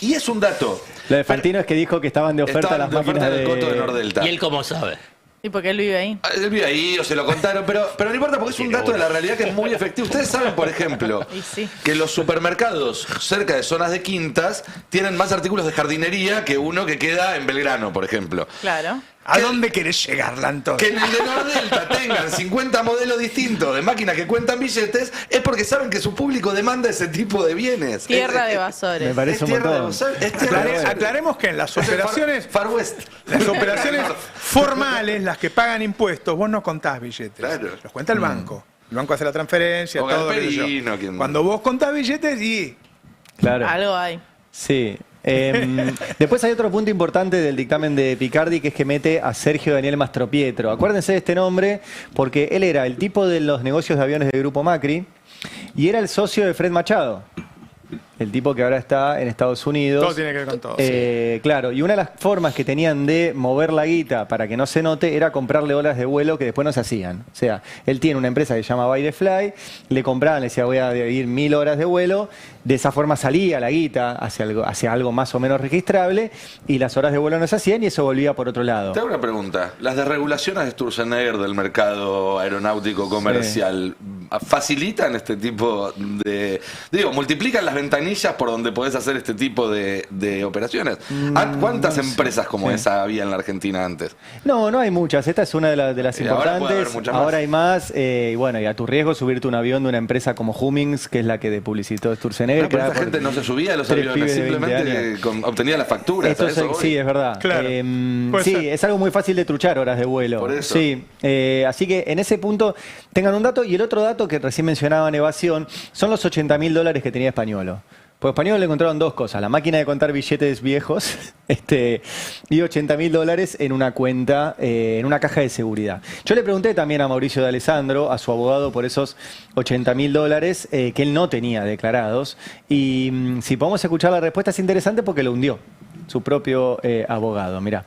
Y es un dato. Lo de Fantino es que dijo que estaban de oferta Estaban las de oferta máquinas en el coto de Nordelta. ¿Y él cómo sabe? ¿Y porque él vive ahí? Él vive ahí o se lo contaron, pero no importa porque es un dato de la realidad que es muy efectivo. Ustedes saben, por ejemplo, Y sí. que los supermercados cerca de zonas de quintas tienen más artículos de jardinería que uno que queda en Belgrano, por ejemplo. Claro. ¿A dónde querés llegar, Lantón? Que en el de Nordelta tengan 50 modelos distintos de máquinas que cuentan billetes es porque saben que su público demanda ese tipo de bienes. Tierra Es- de Me Basores. parece es un tierra de montón. Basores, es tierra de Basores. Aclaremos que en las Es el operaciones, Far West. las operaciones formales, las que pagan impuestos, vos no contás billetes. Claro. Los cuenta el banco. El banco hace la transferencia, O todo. qué sé yo. Galperino, quien- Cuando vos contás billetes y Claro. Algo hay. Sí. Después hay otro punto importante del dictamen de Picardi, que es que mete a Sergio Daniel Mastropietro. Acuérdense de este nombre porque él era el tipo de los negocios de aviones del Grupo Macri y era el socio de Fred Machado, el tipo que ahora está en Estados Unidos. todo tiene que ver con todo. Claro, y una de las formas que tenían de mover la guita para que no se note era comprarle horas de vuelo que después no se hacían. O sea, él tiene una empresa que se llama By the Fly, le compraban, le decía voy a ir 1000 horas de vuelo, de esa forma salía la guita hacia algo más o menos registrable y las horas de vuelo no se hacían y eso volvía por otro lado. Te hago una pregunta. Las desregulaciones de Sturzenegger del mercado aeronáutico comercial facilitan este tipo de... Digo, multiplican las ventanillas por donde podés hacer este tipo de operaciones. ¿Cuántas empresas como esa había en la Argentina antes? No, no hay muchas. Esta es una de las Y ahora puede haber importantes. muchas más. Ahora hay más. Y bueno, y a tu riesgo subirte un avión de una empresa como Hummings, que es la que publicitó Sturzenegger. No, pero creada esta por gente no se subía a los tres aviones, pibes de 20 simplemente años. obtenía las facturas. Esto ¿a eso voy? sí, es verdad. Claro, puede Sí, ser. es algo muy fácil de truchar horas de vuelo. Por eso. Sí, así que en ese punto tengan un dato. Y el otro dato que recién mencionaba en evasión son los $80.000 que tenía Españolo. Pues Españolo le encontraron dos cosas: la máquina de contar billetes viejos y $80.000 en una cuenta, en una caja de seguridad. Yo le pregunté también a Mauricio de Alessandro, a su abogado, por esos $80.000 que él no tenía declarados. Y si podemos escuchar la respuesta es interesante porque lo hundió su propio abogado. Mirá.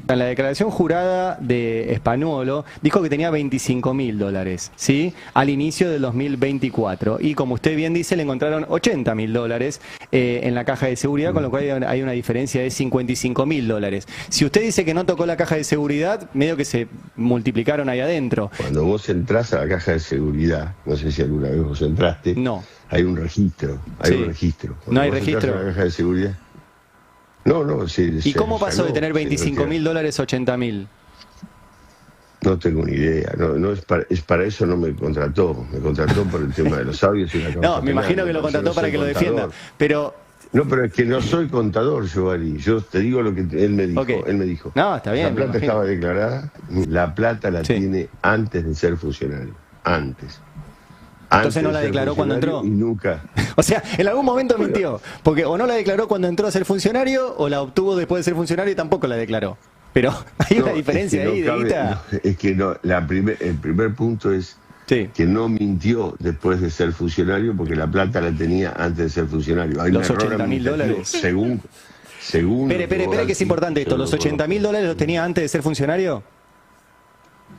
En la declaración jurada de Spanuolo dijo que tenía $25.000, ¿sí? Al inicio del 2024. Y como usted bien dice, le encontraron $80.000 en la caja de seguridad, con lo cual hay una diferencia de $55.000. Si usted dice que no tocó la caja de seguridad, medio que se multiplicaron ahí adentro. Cuando vos entrás a la caja de seguridad, no sé si alguna vez vos entraste, No. hay un registro. Hay Sí. un registro. ¿No hay vos entrás registro? a la caja de seguridad. No, sí. ¿Y cómo se pasó de sacó, tener se $25.000 a $80.000? No tengo ni idea. No es para eso no me contrató. Me contrató por el tema de los audios y la causa No, me penal. imagino que lo Yo contrató no para soy que lo contador. defienda. Pero No, pero es que no soy contador, Giovanni. Yo te digo lo que él me dijo. Ok. Él me dijo. No, está bien, La me plata imagino. estaba declarada. La plata la Sí. tiene antes de ser funcionario. Antes. Entonces no de la ser declaró cuando funcionario entró. Y nunca. O sea, en algún momento mintió. Porque o no la declaró cuando entró a ser funcionario, o la obtuvo después de ser funcionario y tampoco la declaró. Pero hay una No, diferencia es que ahí no de cabe- guita. no, es que no, el primer punto es Sí. que no mintió después de ser funcionario porque la plata la tenía antes de ser funcionario. Hay Los un error $80.000 administrativo, según... Espere, que es importante esto. ¿Los 80.000 dólares los tenía antes de ser funcionario?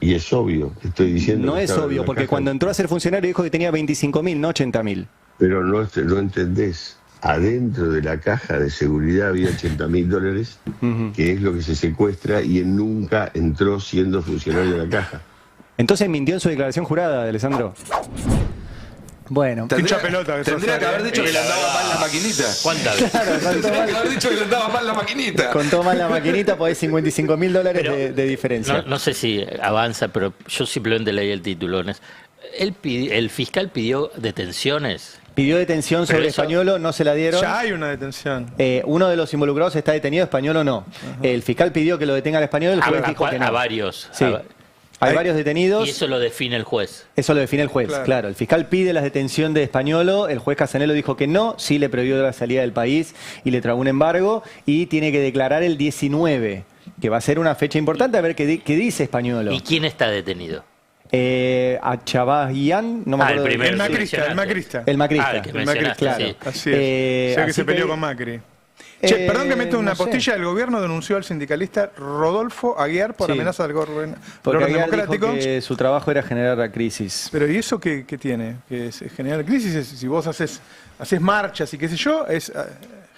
Y es obvio, te estoy diciendo... No que es estaba en obvio, la porque caja. cuando entró a ser funcionario dijo que tenía 25.000, no 80.000. Pero no entendés. Adentro de la caja de seguridad había 80.000 dólares, que es lo que se secuestra, y él nunca entró siendo funcionario de la caja. Entonces mintió en su declaración jurada, Alessandro. Bueno. Hincha pelota que sos, Tendría que haber dicho que le andaba mal la maquinita. ¿Cuántas veces? Tendría que haber dicho que le andaba mal la maquinita. Contó mal la maquinita, pues hay 55.000 dólares Pero de diferencia. No sé si avanza, pero yo simplemente leí el título. El fiscal pidió detenciones. Pidió detención Pero sobre eso- Españolo, no se la dieron. Ya hay una detención. Uno de los involucrados está detenido, Españolo no. El fiscal pidió que lo detenga al Español, el juez dijo que no. A varios. Sí. Hay varios detenidos. Y eso lo define el juez. Eso lo define el juez, claro. El fiscal pide la detención de Españolo, el juez Casanelo dijo que no, sí le prohibió la salida del país y le tragó un embargo y tiene que declarar el 19, que va a ser una fecha importante a ver qué dice Españolo. ¿Y quién está detenido? A Chabajian, no me Ah, el acuerdo. primero. El macrista, el mencionaste. macrista. El macrista. Ah, el que El macrista, mencionaste, claro. sí. Así es. Sé que así se peleó con Macri. Eh, Perdón que meto una no sé. postilla. El gobierno denunció al sindicalista Rodolfo Aguiar por Sí. amenaza del orden Porque Aguiar democrático. dijo que su trabajo era generar la crisis. Pero ¿y eso qué tiene? Que es generar crisis. Si vos haces marchas y qué sé yo,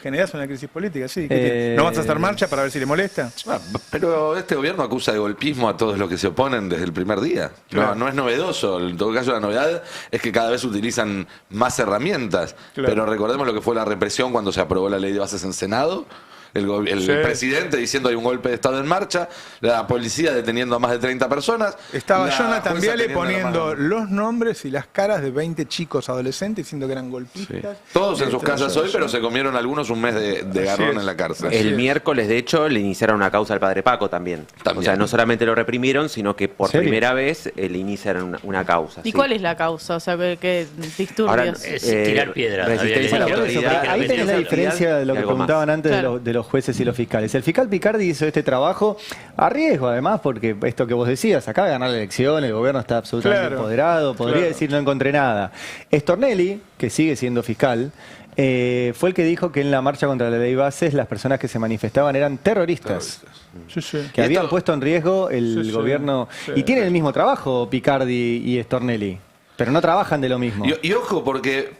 generás una crisis política, sí. ¿Qué tiene? ¿No vas a hacer marcha para ver si le molesta? Ah, pero este gobierno acusa de golpismo a todos los que se oponen desde el primer día. Claro. No es novedoso. En todo caso, la novedad es que cada vez utilizan más herramientas. Claro. Pero recordemos lo que fue la represión cuando se aprobó la ley de bases en Senado. El Sí. presidente diciendo hay un golpe de Estado en marcha, la policía deteniendo a más de 30 personas. Estaba la Jonathan jueza Viale teniendo la poniendo mano. los nombres y las caras de 20 chicos adolescentes diciendo que eran golpistas. Todos en sus Tras casas eso. hoy, pero se comieron algunos un mes de garrón es. en la cárcel. Así El es. miércoles, de hecho, le iniciaron una causa al padre Paco también. También. O sea, no solamente lo reprimieron, sino que por ¿Serio? primera vez le iniciaron una causa. ¿Y sí. cuál es la causa? O sea, ¿qué disturbios? Ahora, Es tirar piedras. resistencia a la Bueno, por eso, autoridad. ahí tenés la diferencia de lo y que algo más. preguntaban antes Claro. de los jueces y los fiscales. El fiscal Picardi hizo este trabajo a riesgo, además, porque esto que vos decías, acaba de ganar la elección, el gobierno está absolutamente Claro, empoderado, podría claro. decir no encontré nada. Stornelli, que sigue siendo fiscal, fue el que dijo que en la marcha contra la ley bases las personas que se manifestaban eran terroristas. Sí, sí. Que Y habían esto- puesto en riesgo el Sí, sí, gobierno. sí. Y tienen el mismo trabajo Picardi y Stornelli, pero no trabajan de lo mismo. Y ojo, porque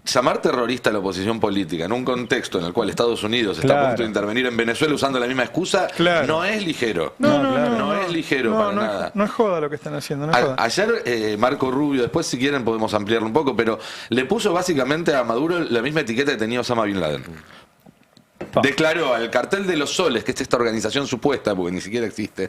llamar terrorista a la oposición política en un contexto en el cual Estados Unidos está a Claro. punto de intervenir en Venezuela usando la misma excusa, Claro. no es ligero. No, es ligero para nada. No es joda lo que están haciendo, no es joda. Ayer Marco Rubio, después si quieren podemos ampliarlo un poco, pero le puso básicamente a Maduro la misma etiqueta que tenía Osama Bin Laden. Declaró al cartel de los soles, que es esta organización supuesta, porque ni siquiera existe,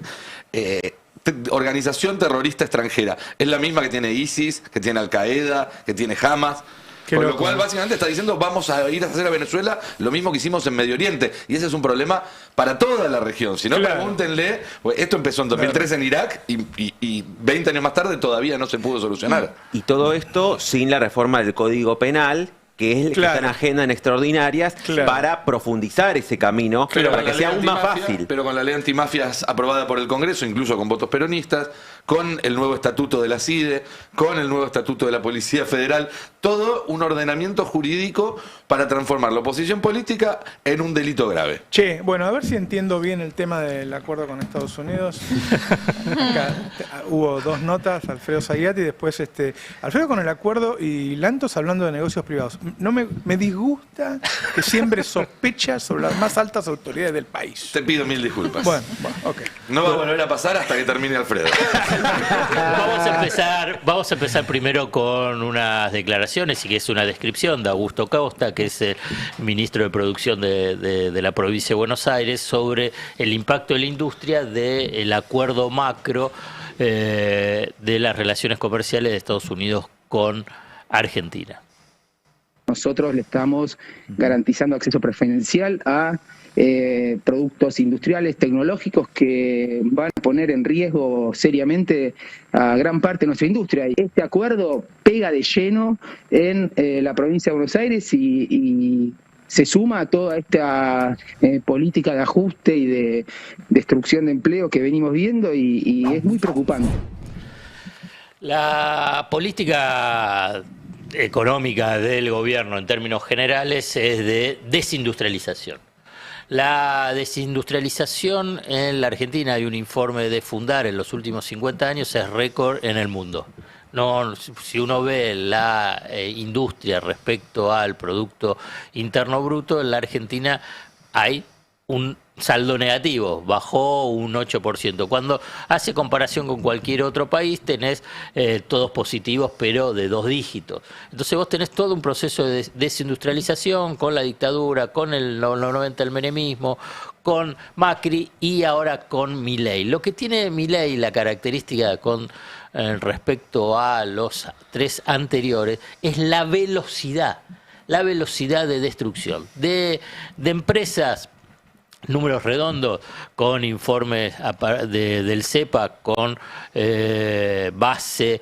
organización terrorista extranjera. Es la misma que tiene ISIS, que tiene Al Qaeda, que tiene Hamas. Qué Con lo loco, cual ¿no? básicamente está diciendo vamos a ir a hacer a Venezuela lo mismo que hicimos en Medio Oriente. Y ese es un problema para toda la región. Si no, Claro. pregúntenle, pues esto empezó en 2003 en Irak y 20 años más tarde todavía no se pudo solucionar. Y todo esto sin la reforma del Código Penal, que es el que Claro. está en agenda en extraordinarias, Claro. para profundizar ese camino, Pero para con que la sea ley aún más antimafia- fácil. Pero con la ley antimafias aprobada por el Congreso, incluso con votos peronistas, con el nuevo estatuto de la CIDE, con el nuevo estatuto de la Policía Federal, todo un ordenamiento jurídico para transformar la oposición política en un delito grave. Che, bueno, a ver si entiendo bien el tema del acuerdo con Estados Unidos. Acá hubo dos notas, Alfredo Zayat y después Alfredo con el acuerdo y Lantos hablando de negocios privados. Me disgusta que siempre sospechas sobre las más altas autoridades del país. Te pido mil disculpas. Bueno, ok. No va a volver a pasar hasta que termine Alfredo. Vamos a empezar primero con unas declaraciones y que es una descripción de Augusto Costa, que es el ministro de Producción de la provincia de Buenos Aires, sobre el impacto de la industria del acuerdo macro de las relaciones comerciales de Estados Unidos con Argentina. Nosotros le estamos garantizando acceso preferencial a productos industriales, tecnológicos que van a poner en riesgo seriamente a gran parte de nuestra industria. Este acuerdo pega de lleno en la provincia de Buenos Aires y se suma a toda esta política de ajuste y de destrucción de empleo que venimos viendo y es muy preocupante. La política económica del gobierno en términos generales es de desindustrialización. La desindustrialización en la Argentina, hay un informe de Fundar en los últimos 50 años, es récord en el mundo. No, si uno ve la industria respecto al Producto Interno Bruto, en la Argentina hay un saldo negativo, bajó un 8%. Cuando hace comparación con cualquier otro país, tenés todos positivos, pero de 2 dígitos. Entonces vos tenés todo un proceso de desindustrialización con la dictadura, con los 90 el menemismo, con Macri y ahora con Milei. Lo que tiene Milei, la característica con respecto a los 3 anteriores, es la velocidad de destrucción de empresas. Números redondos con informes del CEPA, con base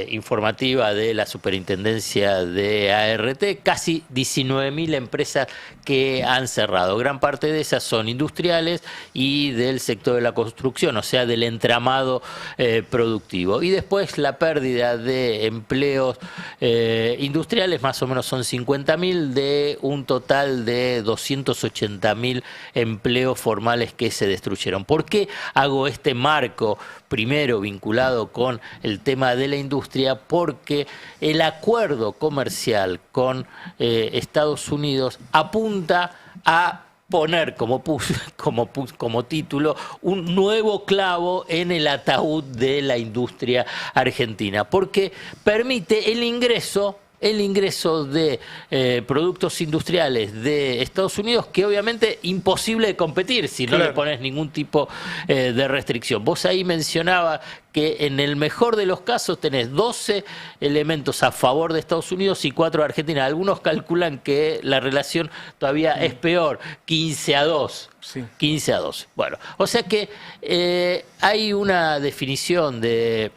informativa de la Superintendencia de ART, casi 19.000 empresas que han cerrado. Gran parte de esas son industriales y del sector de la construcción, o sea, del entramado productivo. Y después la pérdida de empleos industriales, más o menos son 50.000 de un total de 280.000 empleos formales que se destruyeron. ¿Por qué hago este marco primero vinculado con el tema de la industria? Porque el acuerdo comercial con Estados Unidos apunta a poner como título un nuevo clavo en el ataúd de la industria argentina, porque permite el ingreso de productos industriales de Estados Unidos, que obviamente imposible de competir si no le pones ningún tipo de restricción. Vos ahí mencionabas que en el mejor de los casos tenés 12 elementos a favor de Estados Unidos y 4 de Argentina. Algunos calculan que la relación todavía es peor, 15-2. Sí. 15-2. Bueno, o sea que hay una definición de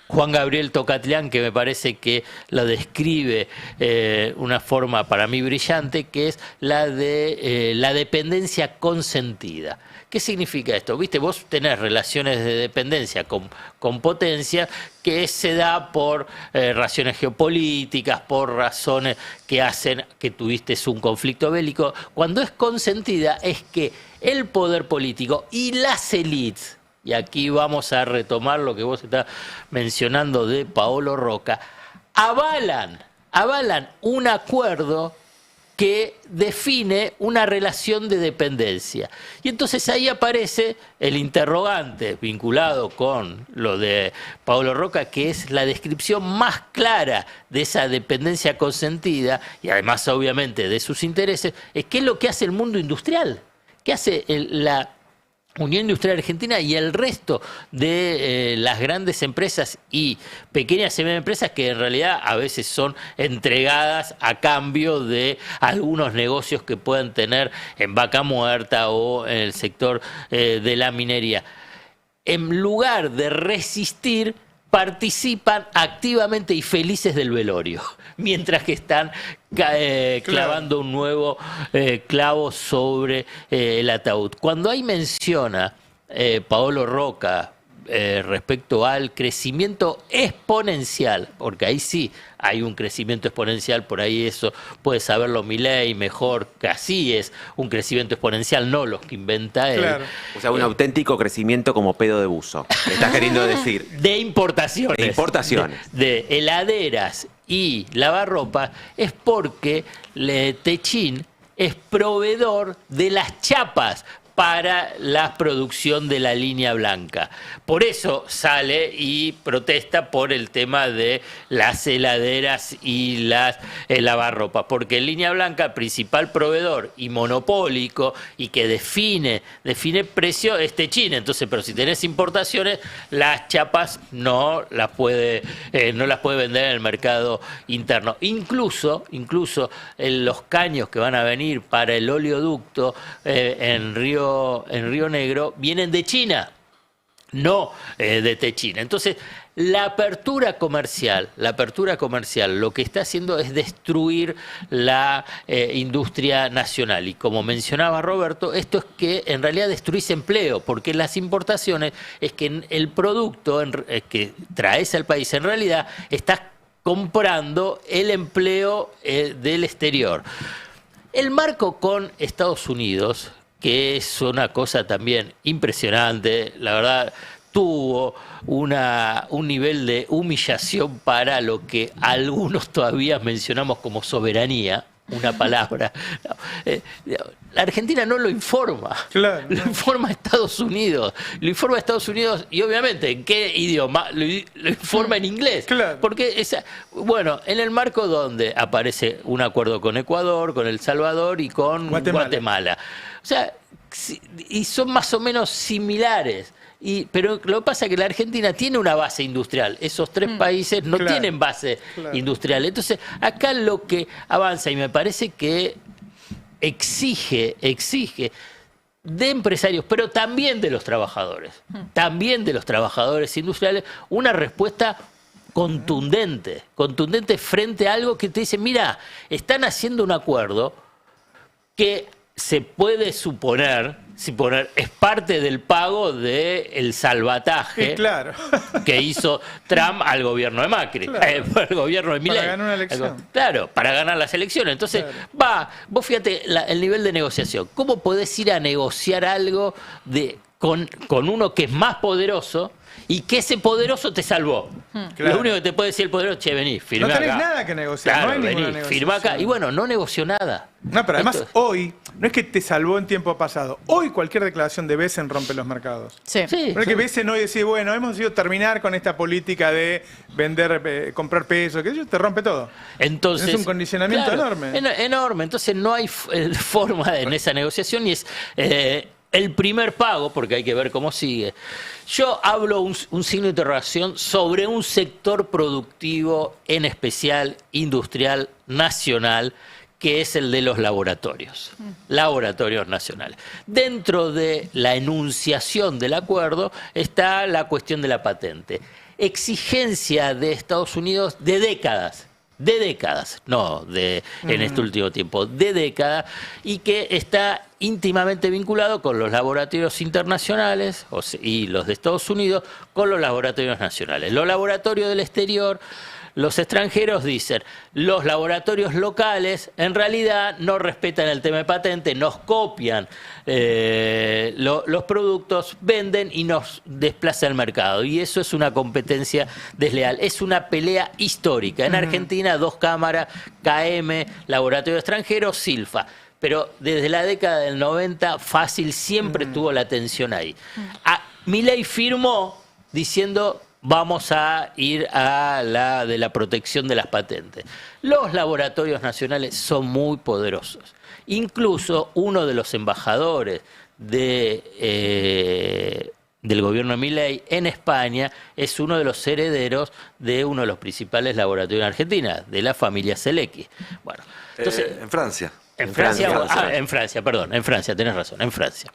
Juan Gabriel Tocatlián que me parece que lo describe una forma para mí brillante, que es la de la dependencia consentida. ¿Qué significa esto? Viste, vos tenés relaciones de dependencia con potencias que se da por razones geopolíticas, por razones que hacen que tuviste un conflicto bélico. Cuando es consentida es que el poder político y las élites, y aquí vamos a retomar lo que vos estás mencionando de Paolo Roca, avalan un acuerdo que define una relación de dependencia. Y entonces ahí aparece el interrogante vinculado con lo de Paolo Roca, que es la descripción más clara de esa dependencia consentida, y además obviamente de sus intereses, es qué es lo que hace el mundo industrial, qué hace la Unión Industrial Argentina y el resto de las grandes empresas y pequeñas empresas que en realidad a veces son entregadas a cambio de algunos negocios que puedan tener en Vaca Muerta o en el sector de la minería. En lugar de resistir, participan activamente y felices del velorio, mientras que están clavando un nuevo clavo sobre el ataúd. Cuando ahí menciona Paolo Roca respecto al crecimiento exponencial, porque ahí sí hay un crecimiento exponencial, por ahí eso puede saberlo Milei mejor, que así es un crecimiento exponencial, no los que inventa él. Claro. O sea, un auténtico crecimiento como pedo de buzo, ¿me estás queriendo decir? De importaciones. De importaciones. De heladeras y lavarropas, es porque Techin es proveedor de las chapas para la producción de la línea blanca. Por eso sale y protesta por el tema de las heladeras y las lavarropas, porque línea blanca, principal proveedor y monopólico y que define precio es Techin. Entonces, pero si tenés importaciones, las chapas no las puede vender en el mercado interno. Incluso en los caños que van a venir para el oleoducto en Río Negro vienen de China, no de Techin. Entonces, la apertura comercial lo que está haciendo es destruir la industria nacional. Y como mencionaba Roberto, esto es que en realidad destruís empleo, porque las importaciones es que el producto que traes al país en realidad estás comprando el empleo del exterior. El marco con Estados Unidos, que es una cosa también impresionante, la verdad, tuvo un nivel de humillación para lo que algunos todavía mencionamos como soberanía, una palabra. La Argentina no lo informa, Claro, lo informa Estados Unidos, y obviamente ¿en qué idioma? Lo informa en inglés. Claro. Porque bueno, en el marco donde aparece un acuerdo con Ecuador, con El Salvador y con Guatemala. O sea, y son más o menos similares. Pero lo que pasa es que la Argentina tiene una base industrial. Esos tres países no tienen base industrial. Entonces, acá lo que avanza, y me parece que exige de empresarios, pero también de los trabajadores, industriales, una respuesta contundente frente a algo que te dice, mira, están haciendo un acuerdo que se puede suponer es parte del pago del salvataje que hizo Trump al gobierno de Macri, al gobierno de Milei. Para ganar una elección. Claro, para ganar las elecciones. Entonces, vos fíjate el nivel de negociación. ¿Cómo podés ir a negociar algo con uno que es más poderoso y que ese poderoso te salvó? Lo único que te puede decir el poderoso, che, vení, firmá acá. No tenés nada que negociar, Claro, no hay ninguna vení, negociación. firmá acá. Y bueno, no negoció nada. No, pero además hoy, no es que te salvó en tiempo pasado. Hoy cualquier declaración de Besen rompe los mercados. Sí. No es que Besen hoy decide, bueno, hemos decidido terminar con esta política de vender, comprar pesos, que eso te rompe todo. Entonces, es un condicionamiento enorme. Enorme. Entonces no hay forma en esa negociación y es el primer pago, porque hay que ver cómo sigue. Yo hablo un signo de interrogación sobre un sector productivo, en especial industrial, nacional, que es el de los laboratorios nacionales. Dentro de la enunciación del acuerdo está la cuestión de la patente. Exigencia de Estados Unidos de décadas, no en este último tiempo, de décadas, y que está íntimamente vinculado con los laboratorios internacionales y los de Estados Unidos con los laboratorios nacionales. Los laboratorios del exterior, los extranjeros dicen, los laboratorios locales en realidad no respetan el tema de patente, nos copian los productos, venden y nos desplaza el mercado. Y eso es una competencia desleal. Es una pelea histórica. En Argentina, 2 cámaras, KM, laboratorio extranjero, Silfa. Pero desde la década del 90, fácil siempre tuvo la tensión ahí. Milei firmó diciendo, vamos a ir a la de la protección de las patentes. Los laboratorios nacionales son muy poderosos. Incluso uno de los embajadores del gobierno de Milei en España es uno de los herederos de uno de los principales laboratorios en Argentina, de la familia Selecky. Bueno, entonces, en Francia. En Francia, tenés razón, en Francia.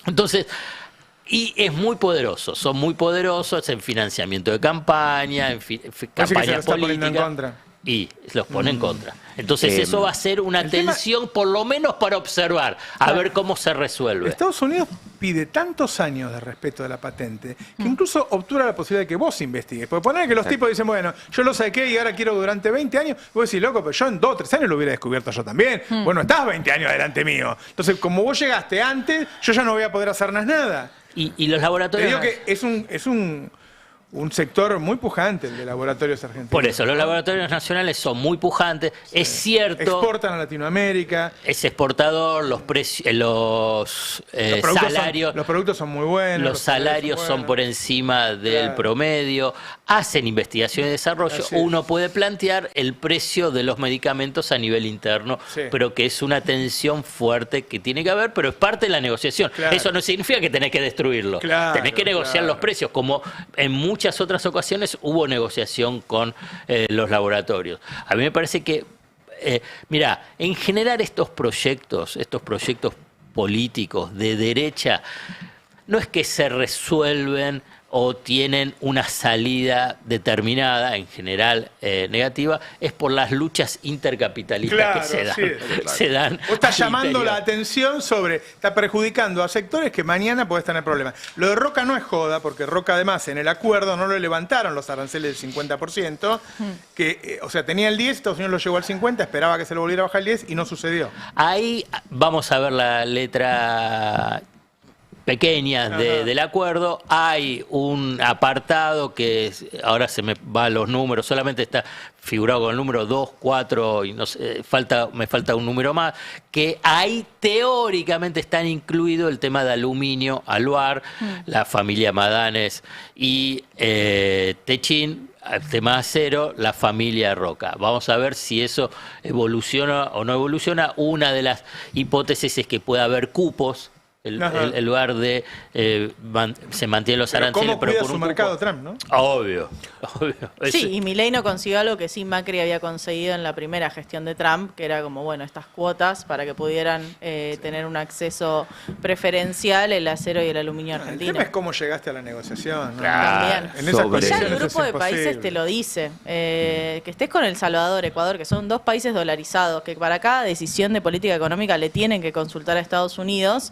Entonces, y es muy poderoso, son muy poderosos en financiamiento de campaña, en campaña política. Y los pone en contra. Entonces eso va a ser una tensión, por lo menos para observar, a ver cómo se resuelve. Estados Unidos pide tantos años de respeto de la patente que incluso obtura la posibilidad de que vos investigues. Porque poner que los tipos dicen, bueno, yo lo saqué y ahora quiero durante 20 años, vos decís, loco, pero yo en 2 o 3 años lo hubiera descubierto yo también. Bueno, estás 20 años adelante mío. Entonces, como vos llegaste antes, yo ya no voy a poder hacer nada. Y los laboratorios... Te digo que es un sector muy pujante, el de laboratorios argentinos. Por eso, los laboratorios nacionales son muy pujantes. Sí. Es cierto... Exportan a Latinoamérica. Es exportador, los salarios... Los productos son muy buenos. Los salarios son por encima del promedio. Hacen investigación y desarrollo. Uno puede plantear el precio de los medicamentos a nivel interno, pero que es una tensión fuerte que tiene que haber, pero es parte de la negociación. Eso no significa que tenés que destruirlo. Tenés que negociar los precios, como en muchas otras ocasiones hubo negociación con los laboratorios. A mí me parece que, mira, en general estos proyectos políticos de derecha, no es que se resuelven o tienen una salida determinada, en general negativa, es por las luchas intercapitalistas que se dan. Vos estás al llamando interior. la atención sobre, está perjudicando a sectores que mañana podés tener problemas. Lo de Roca no es joda, porque Roca además en el acuerdo no le levantaron los aranceles del 50%, que, o sea, tenía el 10, Estados Unidos lo llevó al 50, esperaba que se lo volviera a bajar el 10 y no sucedió. Ahí vamos a ver la letra pequeñas del acuerdo. Hay un apartado que ahora se me van los números, solamente está figurado con el número 2, 4 y no sé, me falta un número más, que ahí teóricamente están incluido el tema de aluminio, Aluar, la familia Madanes y Techín, el tema de acero, la familia Roca. Vamos a ver si eso evoluciona o no evoluciona. Una de las hipótesis es que pueda haber cupos. El lugar de se mantienen los aranceles, ¿Cómo pero cuida por su un mercado cupo. Trump, no? Obvio. Sí, y Milei no consiguió algo que sí Macri había conseguido en la primera gestión de Trump, que era como, bueno, estas cuotas para que pudieran tener un acceso preferencial el acero y el aluminio El argentino. tema es cómo llegaste a la negociación, ¿no? También. En esas Sobre- Ya condiciones el es grupo de países imposible. te lo dice. Que estés con El Salvador, Ecuador, que son dos países dolarizados, que para cada decisión de política económica le tienen que consultar a Estados Unidos.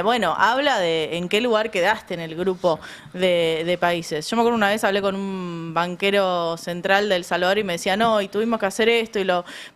Bueno, habla de en qué lugar quedaste en el grupo de países. Yo me acuerdo una vez hablé con un banquero central de El Salvador y me decía, no, y tuvimos que hacer esto,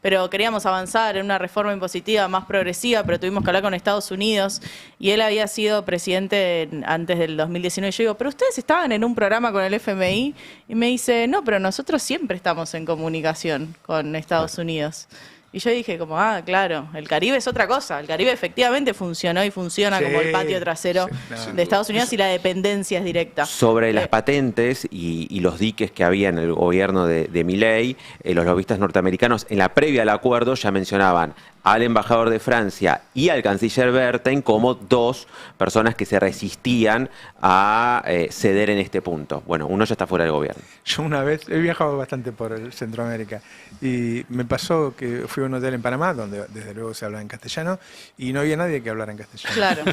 pero queríamos avanzar en una reforma impositiva más progresiva, pero tuvimos que hablar con Estados Unidos. Y él había sido presidente antes del 2019. Y yo digo, pero ustedes estaban en un programa con el FMI. Y me dice, no, pero nosotros siempre estamos en comunicación con Estados Unidos. Y yo dije como, claro, el Caribe es otra cosa. El Caribe efectivamente funcionó y funciona Sí, como el patio trasero de Estados Unidos y la dependencia es directa. Sobre las patentes y los diques que había en el gobierno de Milei, los lobistas norteamericanos en la previa al acuerdo ya mencionaban al embajador de Francia y al canciller Berten como dos personas que se resistían a ceder en este punto. Bueno, uno ya está fuera del gobierno. Yo una vez he viajado bastante por el Centroamérica y me pasó que fui a un hotel en Panamá donde desde luego se habla en castellano y no había nadie que hablara en castellano. Claro.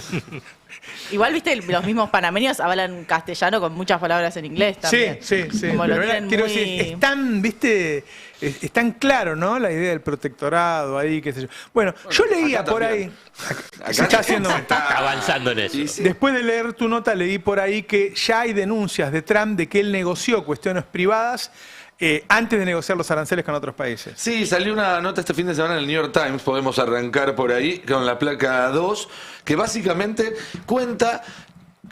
Igual, viste, los mismos panameños hablan castellano con muchas palabras en inglés también. Sí. Como lo Pero tienen quiero muy- decir, es tan, viste, es tan claro, ¿no? La idea del protectorado ahí, qué sé yo. Bueno, yo leía acá por también. ahí. Se está haciendo. Está avanzando en eso. Y sí. Después de leer tu nota, leí por ahí que ya hay denuncias de Trump de que él negoció cuestiones privadas antes de negociar los aranceles con otros países. Sí, salió una nota este fin de semana en el New York Times, podemos arrancar por ahí con la placa 2, que básicamente cuenta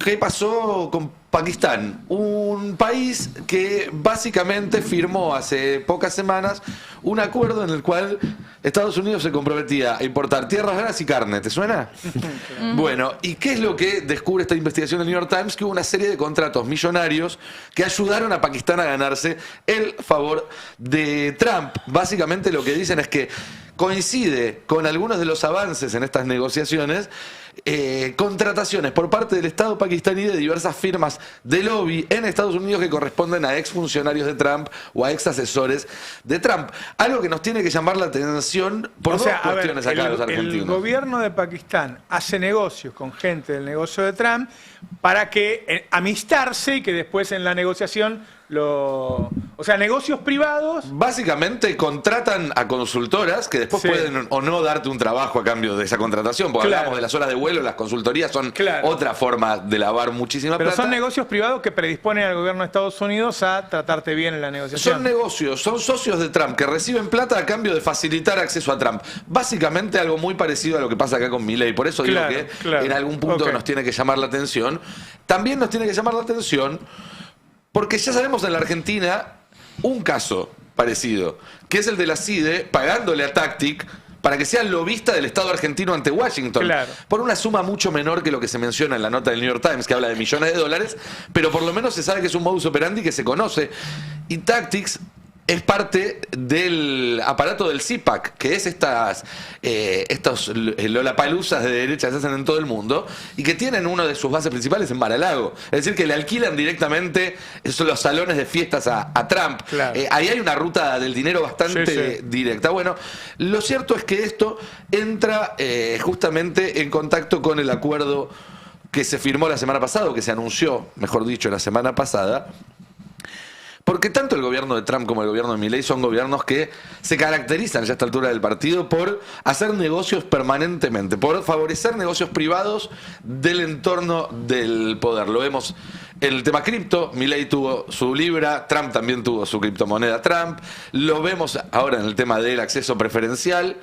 qué pasó con Pakistán, un país que básicamente firmó hace pocas semanas un acuerdo en el cual Estados Unidos se comprometía a importar tierras raras y carne. ¿Te suena? Bueno, ¿y qué es lo que descubre esta investigación del New York Times? Que hubo una serie de contratos millonarios que ayudaron a Pakistán a ganarse el favor de Trump. Básicamente lo que dicen es que coincide con algunos de los avances en estas negociaciones, contrataciones por parte del Estado pakistaní de diversas firmas de lobby en Estados Unidos que corresponden a exfuncionarios de Trump o a ex asesores de Trump. Algo que nos tiene que llamar la atención por dos cuestiones acá los el argentinos. gobierno de Pakistán hace negocios con gente del negocio de Trump para que amistarse y que después en la negociación o sea, negocios privados. Básicamente contratan a consultoras que después Sí. pueden o no darte un trabajo a cambio de esa contratación, porque Claro. hablamos de las horas de vuelo, las consultorías son Claro. otra forma de lavar muchísima Pero plata. son negocios privados que predisponen al gobierno de Estados Unidos a tratarte bien en la negociación. Son negocios, son socios de Trump que reciben plata a cambio de facilitar acceso a Trump. Básicamente algo muy parecido a lo que pasa acá con Milei. Por eso Claro, digo que claro. en algún punto Ok. nos tiene que llamar la atención. También nos tiene que llamar la atención porque ya sabemos en la Argentina un caso parecido, que es el de la CIDE pagándole a Tactic para que sea lobista del Estado argentino ante Washington, Claro. por una suma mucho menor que lo que se menciona en la nota del New York Times, que habla de millones de dólares, pero por lo menos se sabe que es un modus operandi que se conoce. Y Tactics es parte del aparato del CIPAC, que es estos lollapaloozas de derecha que se hacen en todo el mundo y que tienen uno de sus bases principales en Mar-a-Lago. Es decir, que le alquilan directamente los salones de fiestas a Trump. Claro. Ahí hay una ruta del dinero bastante Sí. directa. Bueno, lo cierto es que esto entra justamente en contacto con el acuerdo que se firmó la semana pasada, o que se anunció, mejor dicho, la semana pasada, porque tanto el gobierno de Trump como el gobierno de Milei son gobiernos que se caracterizan ya a esta altura del partido por hacer negocios permanentemente, por favorecer negocios privados del entorno del poder. Lo vemos en el tema cripto, Milei tuvo su Libra, Trump también tuvo su criptomoneda Trump, lo vemos ahora en el tema del acceso preferencial.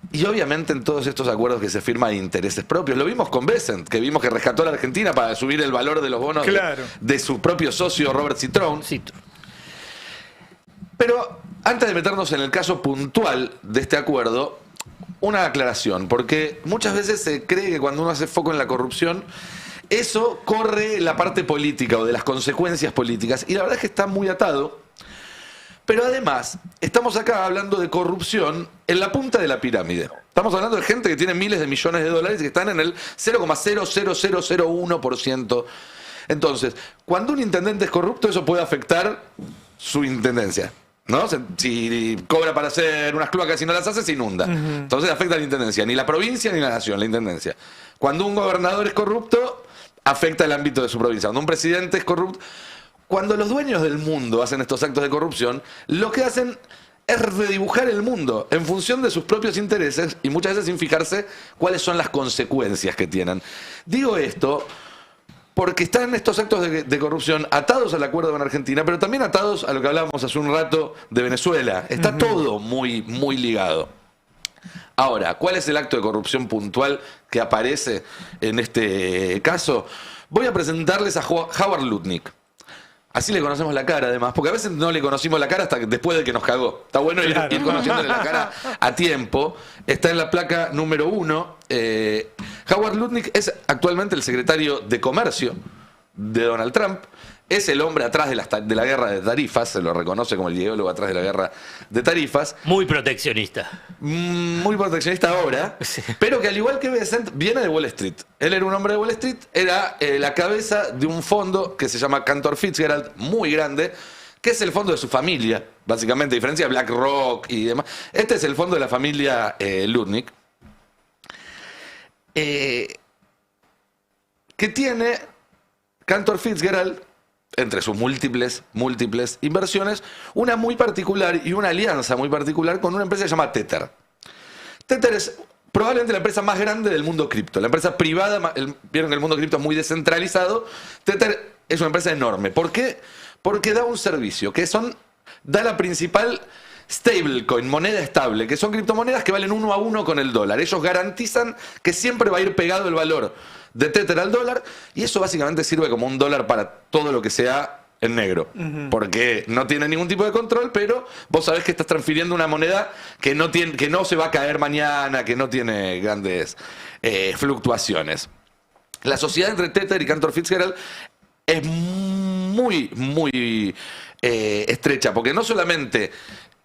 Y obviamente en todos estos acuerdos que se firman hay intereses propios. Lo vimos con Bessent, que vimos que rescató a la Argentina para subir el valor de los bonos de su propio socio Robert Citrón. Pero antes de meternos en el caso puntual de este acuerdo, una aclaración, porque muchas veces se cree que cuando uno hace foco en la corrupción, eso corre la parte política o de las consecuencias políticas, y la verdad es que está muy atado. Pero además, estamos acá hablando de corrupción en la punta de la pirámide. Estamos hablando de gente que tiene miles de millones de dólares y que están en el 0,00001%. Entonces, cuando un intendente es corrupto, eso puede afectar su intendencia, ¿no? Si cobra para hacer unas cloacas y no las hace, se inunda. Entonces afecta a la intendencia, ni la provincia ni la nación, la intendencia. Cuando un gobernador es corrupto, afecta el ámbito de su provincia. Cuando un presidente es corrupto... Cuando los dueños del mundo hacen estos actos de corrupción, lo que hacen es redibujar el mundo en función de sus propios intereses y muchas veces sin fijarse cuáles son las consecuencias que tienen. Digo esto porque están estos actos de corrupción atados al acuerdo con Argentina, pero también atados a lo que hablábamos hace un rato de Venezuela. Está todo muy, muy ligado. Ahora, ¿cuál es el acto de corrupción puntual que aparece en este caso? Voy a presentarles a Howard Lutnick. Así le conocemos la cara, además, porque a veces no le conocimos la cara hasta después de que nos cagó. Está bueno ir conociéndole la cara a tiempo. Está en la placa número 1. Howard Lutnick es actualmente el secretario de Comercio de Donald Trump. Es el hombre atrás de la guerra de tarifas, se lo reconoce como el ideólogo atrás de la guerra de tarifas. Muy proteccionista. Muy proteccionista ahora, pero que al igual que Bessent, viene de Wall Street. Él era un hombre de Wall Street, era la cabeza de un fondo que se llama Cantor Fitzgerald, muy grande, que es el fondo de su familia, básicamente, a diferencia de BlackRock y demás. Este es el fondo de la familia Lutnick, que tiene Cantor Fitzgerald, entre sus múltiples inversiones, una muy particular y una alianza muy particular con una empresa que se llama Tether. Tether es probablemente la empresa más grande del mundo cripto. La empresa privada, vieron que el mundo cripto es muy descentralizado. Tether es una empresa enorme. ¿Por qué? Porque da un servicio, da la principal stablecoin, moneda estable, que son criptomonedas que valen 1 a 1 con el dólar. Ellos garantizan que siempre va a ir pegado el valor de Tether al dólar, y eso básicamente sirve como un dólar para todo lo que sea en negro, porque no tiene ningún tipo de control, pero vos sabés que estás transfiriendo una moneda que no se va a caer mañana, que no tiene grandes fluctuaciones. La sociedad entre Tether y Cantor Fitzgerald es muy, muy estrecha, porque no solamente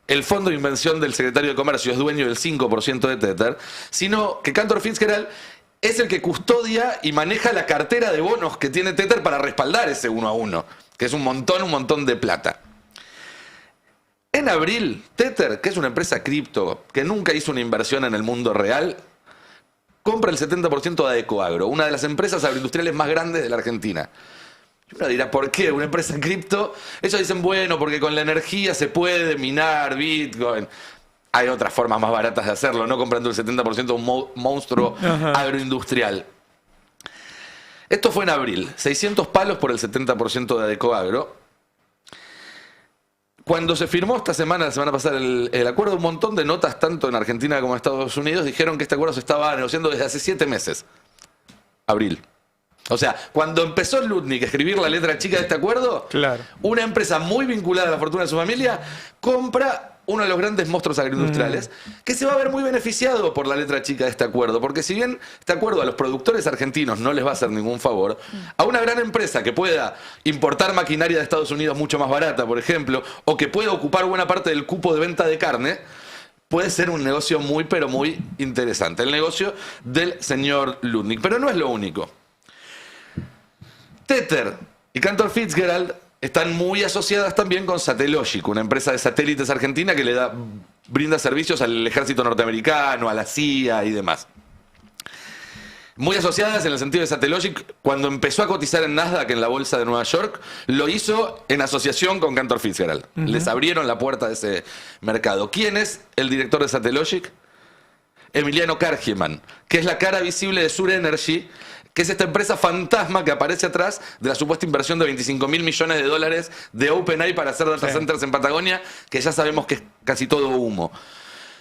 el fondo de inversión del secretario de Comercio es dueño del 5% de Tether, sino que Cantor Fitzgerald es el que custodia y maneja la cartera de bonos que tiene Tether para respaldar ese 1 a 1, que es un montón de plata. En abril, Tether, que es una empresa cripto que nunca hizo una inversión en el mundo real, compra el 70% de Adecoagro, una de las empresas agroindustriales más grandes de la Argentina. Y uno dirá, ¿por qué una empresa cripto? Ellos dicen, bueno, porque con la energía se puede minar Bitcoin. Hay otras formas más baratas de hacerlo, no comprando el 70% de un monstruo agroindustrial. Esto fue en abril, 600 palos por el 70% de Adecoagro. Cuando se firmó la semana pasada el acuerdo, un montón de notas, tanto en Argentina como en Estados Unidos, dijeron que este acuerdo se estaba negociando desde hace 7 meses. Abril. O sea, cuando empezó Lutnick a escribir la letra chica de este acuerdo, una empresa muy vinculada a la fortuna de su familia compra uno de los grandes monstruos agroindustriales, que se va a ver muy beneficiado por la letra chica de este acuerdo, porque si bien este acuerdo a los productores argentinos no les va a hacer ningún favor, a una gran empresa que pueda importar maquinaria de Estados Unidos mucho más barata, por ejemplo, o que pueda ocupar buena parte del cupo de venta de carne, puede ser un negocio muy, pero muy interesante. El negocio del señor Lutnick. Pero no es lo único. Tether y Cantor Fitzgerald están muy asociadas también con Satellogic, una empresa de satélites argentina que brinda servicios al ejército norteamericano, a la CIA y demás. muy asociadas en el sentido de Satellogic, cuando empezó a cotizar en Nasdaq, en la bolsa de Nueva York, lo hizo en asociación con Cantor Fitzgerald. Les abrieron la puerta de ese mercado. ¿Quién es el director de Satellogic? Emiliano Kargieman, que es la cara visible de Sur Energy, que es esta empresa fantasma que aparece atrás de la supuesta inversión de $25.000 millones de OpenAI para hacer data centers en Patagonia, que ya sabemos que es casi todo humo.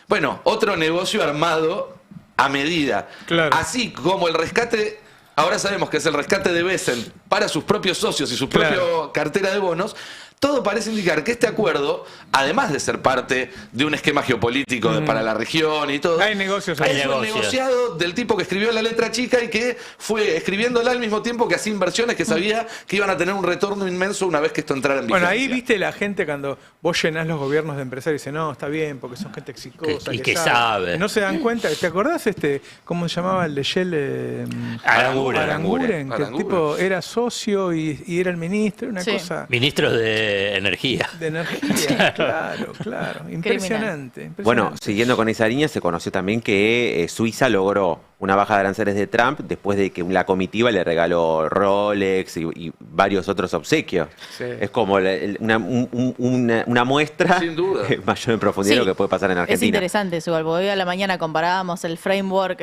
Bueno, otro negocio armado a medida. Claro. Así como el rescate, ahora sabemos que es el rescate de Besen para sus propios socios y su propia cartera de bonos. Todo parece indicar que este acuerdo, además de ser parte de un esquema geopolítico para la región y todo, Hay negocios. es un negociado del tipo que escribió la letra chica y que fue escribiéndola al mismo tiempo que hacía inversiones que sabía que iban a tener un retorno inmenso una vez que esto entrara en vigencia. Bueno, ahí viste la gente cuando vos llenás los gobiernos de empresarios y dice, no, está bien, porque son gente exitosa. Y que sabe. No se dan cuenta. ¿Te acordás cómo se llamaba el de Shell? Aranguren, que el tipo era socio y era el ministro, una cosa. Ministro de Energía. De energía, claro. Impresionante. Bueno, siguiendo con esa línea, se conoció también que Suiza logró una baja de aranceles de Trump después de que la comitiva le regaló Rolex y varios otros obsequios. Sí. Es como una muestra Sin duda. mayor en profundidad de lo que puede pasar en Argentina. Es interesante eso, igual, porque hoy a la mañana comparábamos el framework,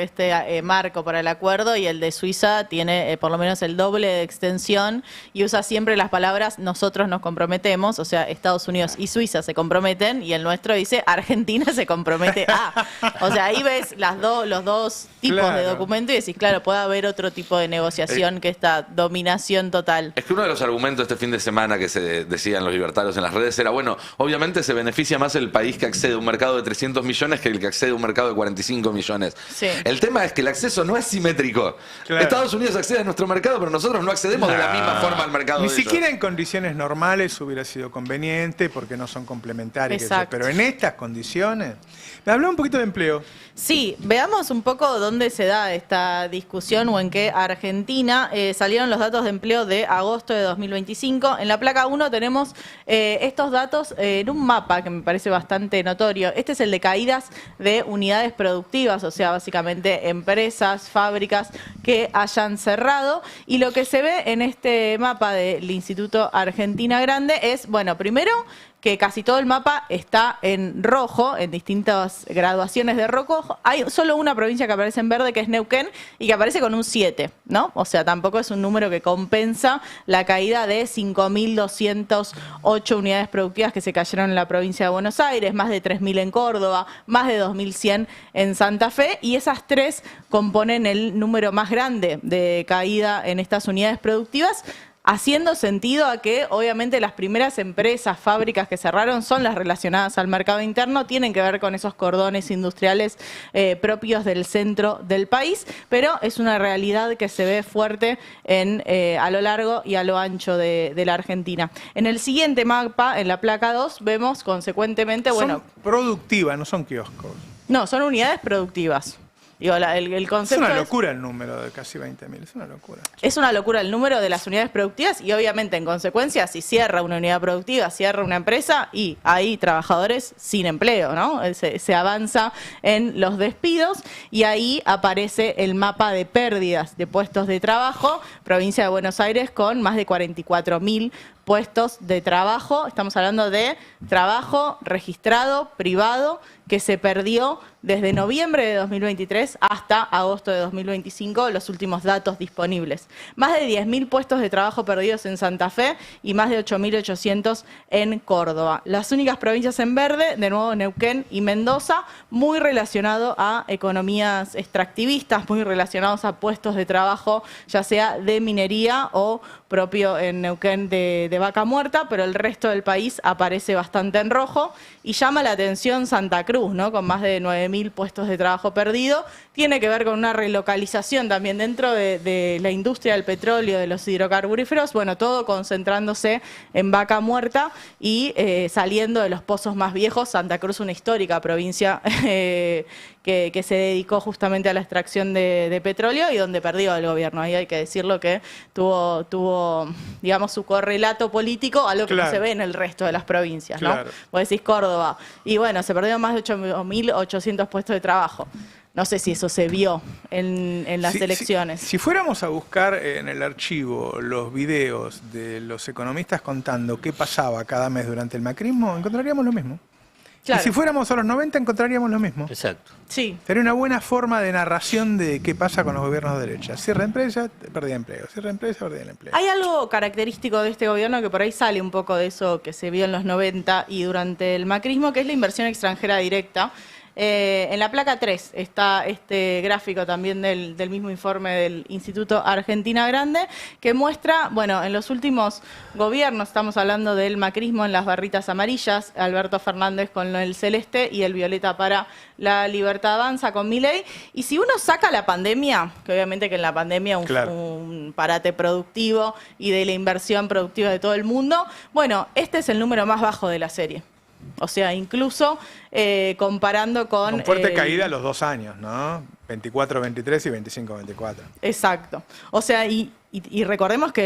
marco para el acuerdo, y el de Suiza tiene por lo menos el doble de extensión y usa siempre las palabras nosotros nos comprometemos, o sea, Estados Unidos y Suiza se comprometen, y el nuestro dice Argentina se compromete a. O sea, ahí ves los dos tipos de documento y decís, claro, puede haber otro tipo de negociación que esta dominación total. Es que uno de los argumentos este fin de semana que se decían los libertarios en las redes era, bueno, obviamente se beneficia más el país que accede a un mercado de 300 millones que el que accede a un mercado de 45 millones. Sí. El tema es que el acceso no es simétrico. Claro. Estados Unidos accede a nuestro mercado, pero nosotros no accedemos de la misma forma al mercado Ni de siquiera ellos. en condiciones normales hubiera sido conveniente porque no son complementarios. Exacto. Pero en estas condiciones... Me habló un poquito de empleo. Sí, veamos un poco dónde se da esta discusión o en qué Argentina. Salieron los datos de empleo de agosto de 2025. En la placa 1 tenemos estos datos en un mapa que me parece bastante notorio. Este es el de caídas de unidades productivas, o sea, básicamente empresas, fábricas que hayan cerrado. Y lo que se ve en este mapa del Instituto Argentina Grande es, bueno, primero que casi todo el mapa está en rojo, en distintas graduaciones de rojo. Hay solo una provincia que aparece en verde, que es Neuquén, y que aparece con un 7, ¿no? O sea, tampoco es un número que compensa la caída de 5.208 unidades productivas que se cayeron en la provincia de Buenos Aires, más de 3.000 en Córdoba, más de 2.100 en Santa Fe, y esas tres componen el número más grande de caída en estas unidades productivas, haciendo sentido a que obviamente las primeras empresas, fábricas que cerraron son las relacionadas al mercado interno, tienen que ver con esos cordones industriales propios del centro del país, pero es una realidad que se ve fuerte a lo largo y a lo ancho de la Argentina. En el siguiente mapa, en la placa 2, vemos consecuentemente, Son productivas, no son kioscos. No, son unidades productivas. Digo, el concepto es una locura el número de casi 20.000, es una locura. Es una locura el número de las unidades productivas y obviamente en consecuencia si cierra una unidad productiva, cierra una empresa y hay trabajadores sin empleo, ¿no? Se avanza en los despidos y ahí aparece el mapa de pérdidas de puestos de trabajo, provincia de Buenos Aires con más de 44.000 puestos de trabajo. Estamos hablando de trabajo registrado, privado, que se perdió desde noviembre de 2023 hasta agosto de 2025, los últimos datos disponibles. Más de 10.000 puestos de trabajo perdidos en Santa Fe y más de 8.800 en Córdoba. Las únicas provincias en verde, de nuevo Neuquén y Mendoza, muy relacionado a economías extractivistas, muy relacionados a puestos de trabajo, ya sea de minería o propio en Neuquén de vaca muerta, pero el resto del país aparece bastante en rojo y llama la atención Santa Cruz, ¿no? Con más de 9.000 puestos de trabajo perdido. Tiene que ver con una relocalización también dentro de la industria del petróleo, de los hidrocarburíferos, bueno, todo concentrándose en vaca muerta y saliendo de los pozos más viejos. Santa Cruz, una histórica provincia que se dedicó justamente a la extracción de petróleo y donde perdió el gobierno. Ahí hay que decirlo que tuvo digamos, su correlato político, algo que no se ve en el resto de las provincias, ¿no? Vos decís Córdoba. Y bueno, se perdieron más de 8.800 puestos de trabajo. No sé si eso se vio en las elecciones. Si fuéramos a buscar en el archivo los videos de los economistas contando qué pasaba cada mes durante el macrismo, encontraríamos lo mismo. Claro. Y si fuéramos a los 90 encontraríamos lo mismo. Exacto. Sí. Sería una buena forma de narración de qué pasa con los gobiernos de derecha. Cierra empresa, pérdida de empleo. Cierra empresa, pérdida de empleo. Hay algo característico de este gobierno que por ahí sale un poco de eso que se vio en los 90 y durante el macrismo, que es la inversión extranjera directa. En la placa 3 está este gráfico también del mismo informe del Instituto Argentina Grande, que muestra, bueno, en los últimos gobiernos, estamos hablando del macrismo en las barritas amarillas, Alberto Fernández con el celeste y el violeta para La Libertad Avanza con Milei. Y si uno saca la pandemia, que obviamente que en la pandemia un parate productivo y de la inversión productiva de todo el mundo, bueno, este es el número más bajo de la serie. O sea, incluso comparando con fuerte caída a los 2 años, ¿no? 24-23 y 25-24. Exacto. O sea, y recordemos que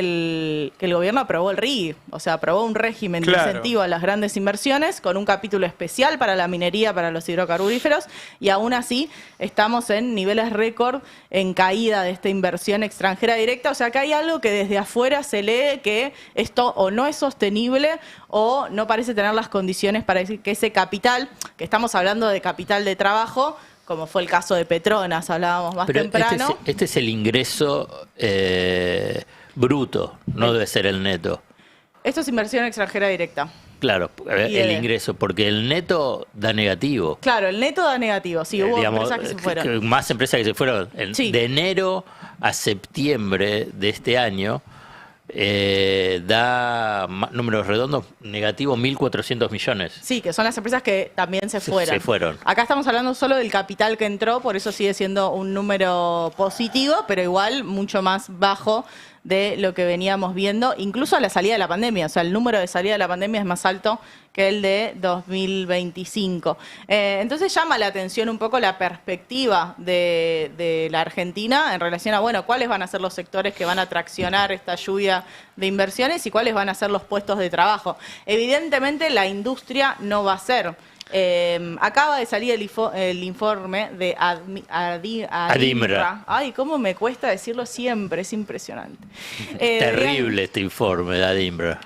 el gobierno aprobó el RIGI, o sea, aprobó un régimen de incentivo a las grandes inversiones con un capítulo especial para la minería, para los hidrocarburíferos, y aún así estamos en niveles récord en caída de esta inversión extranjera directa. O sea, que hay algo que desde afuera se lee que esto o no es sostenible o no parece tener las condiciones para decir que ese capital, que estamos hablando de capital de trabajo, como fue el caso de Petronas, hablábamos más temprano. Este es el ingreso bruto, no debe ser el neto. Esto es inversión extranjera directa. Claro, el ingreso, porque el neto da negativo. Claro, el neto da negativo, sí, hubo empresas que se fueron. Más empresas que se fueron. De enero a septiembre de este año, da números redondos negativos 1.400 millones. Sí, que son las empresas que también se fueron. Se fueron. Acá estamos hablando solo del capital que entró, por eso sigue siendo un número positivo, pero igual mucho más bajo de lo que veníamos viendo, incluso a la salida de la pandemia. O sea, el número de salida de la pandemia es más alto que el de 2025. Entonces llama la atención un poco la perspectiva de la Argentina en relación a, bueno, cuáles van a ser los sectores que van a traccionar esta lluvia de inversiones y cuáles van a ser los puestos de trabajo. Evidentemente la industria no va a ser. Acaba de salir el informe de Adimbra. Ay, cómo me cuesta decirlo siempre, es impresionante. Terrible este informe de Adimbra.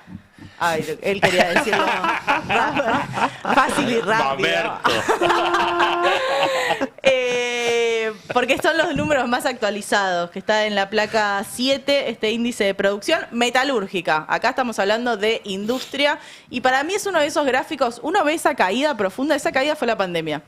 Ay, él quería decirlo fácil y rápido. Porque son los números más actualizados, que está en la placa 7, este índice de producción metalúrgica. Acá estamos hablando de industria y para mí es uno de esos gráficos, uno ve esa caída profunda, esa caída fue la pandemia.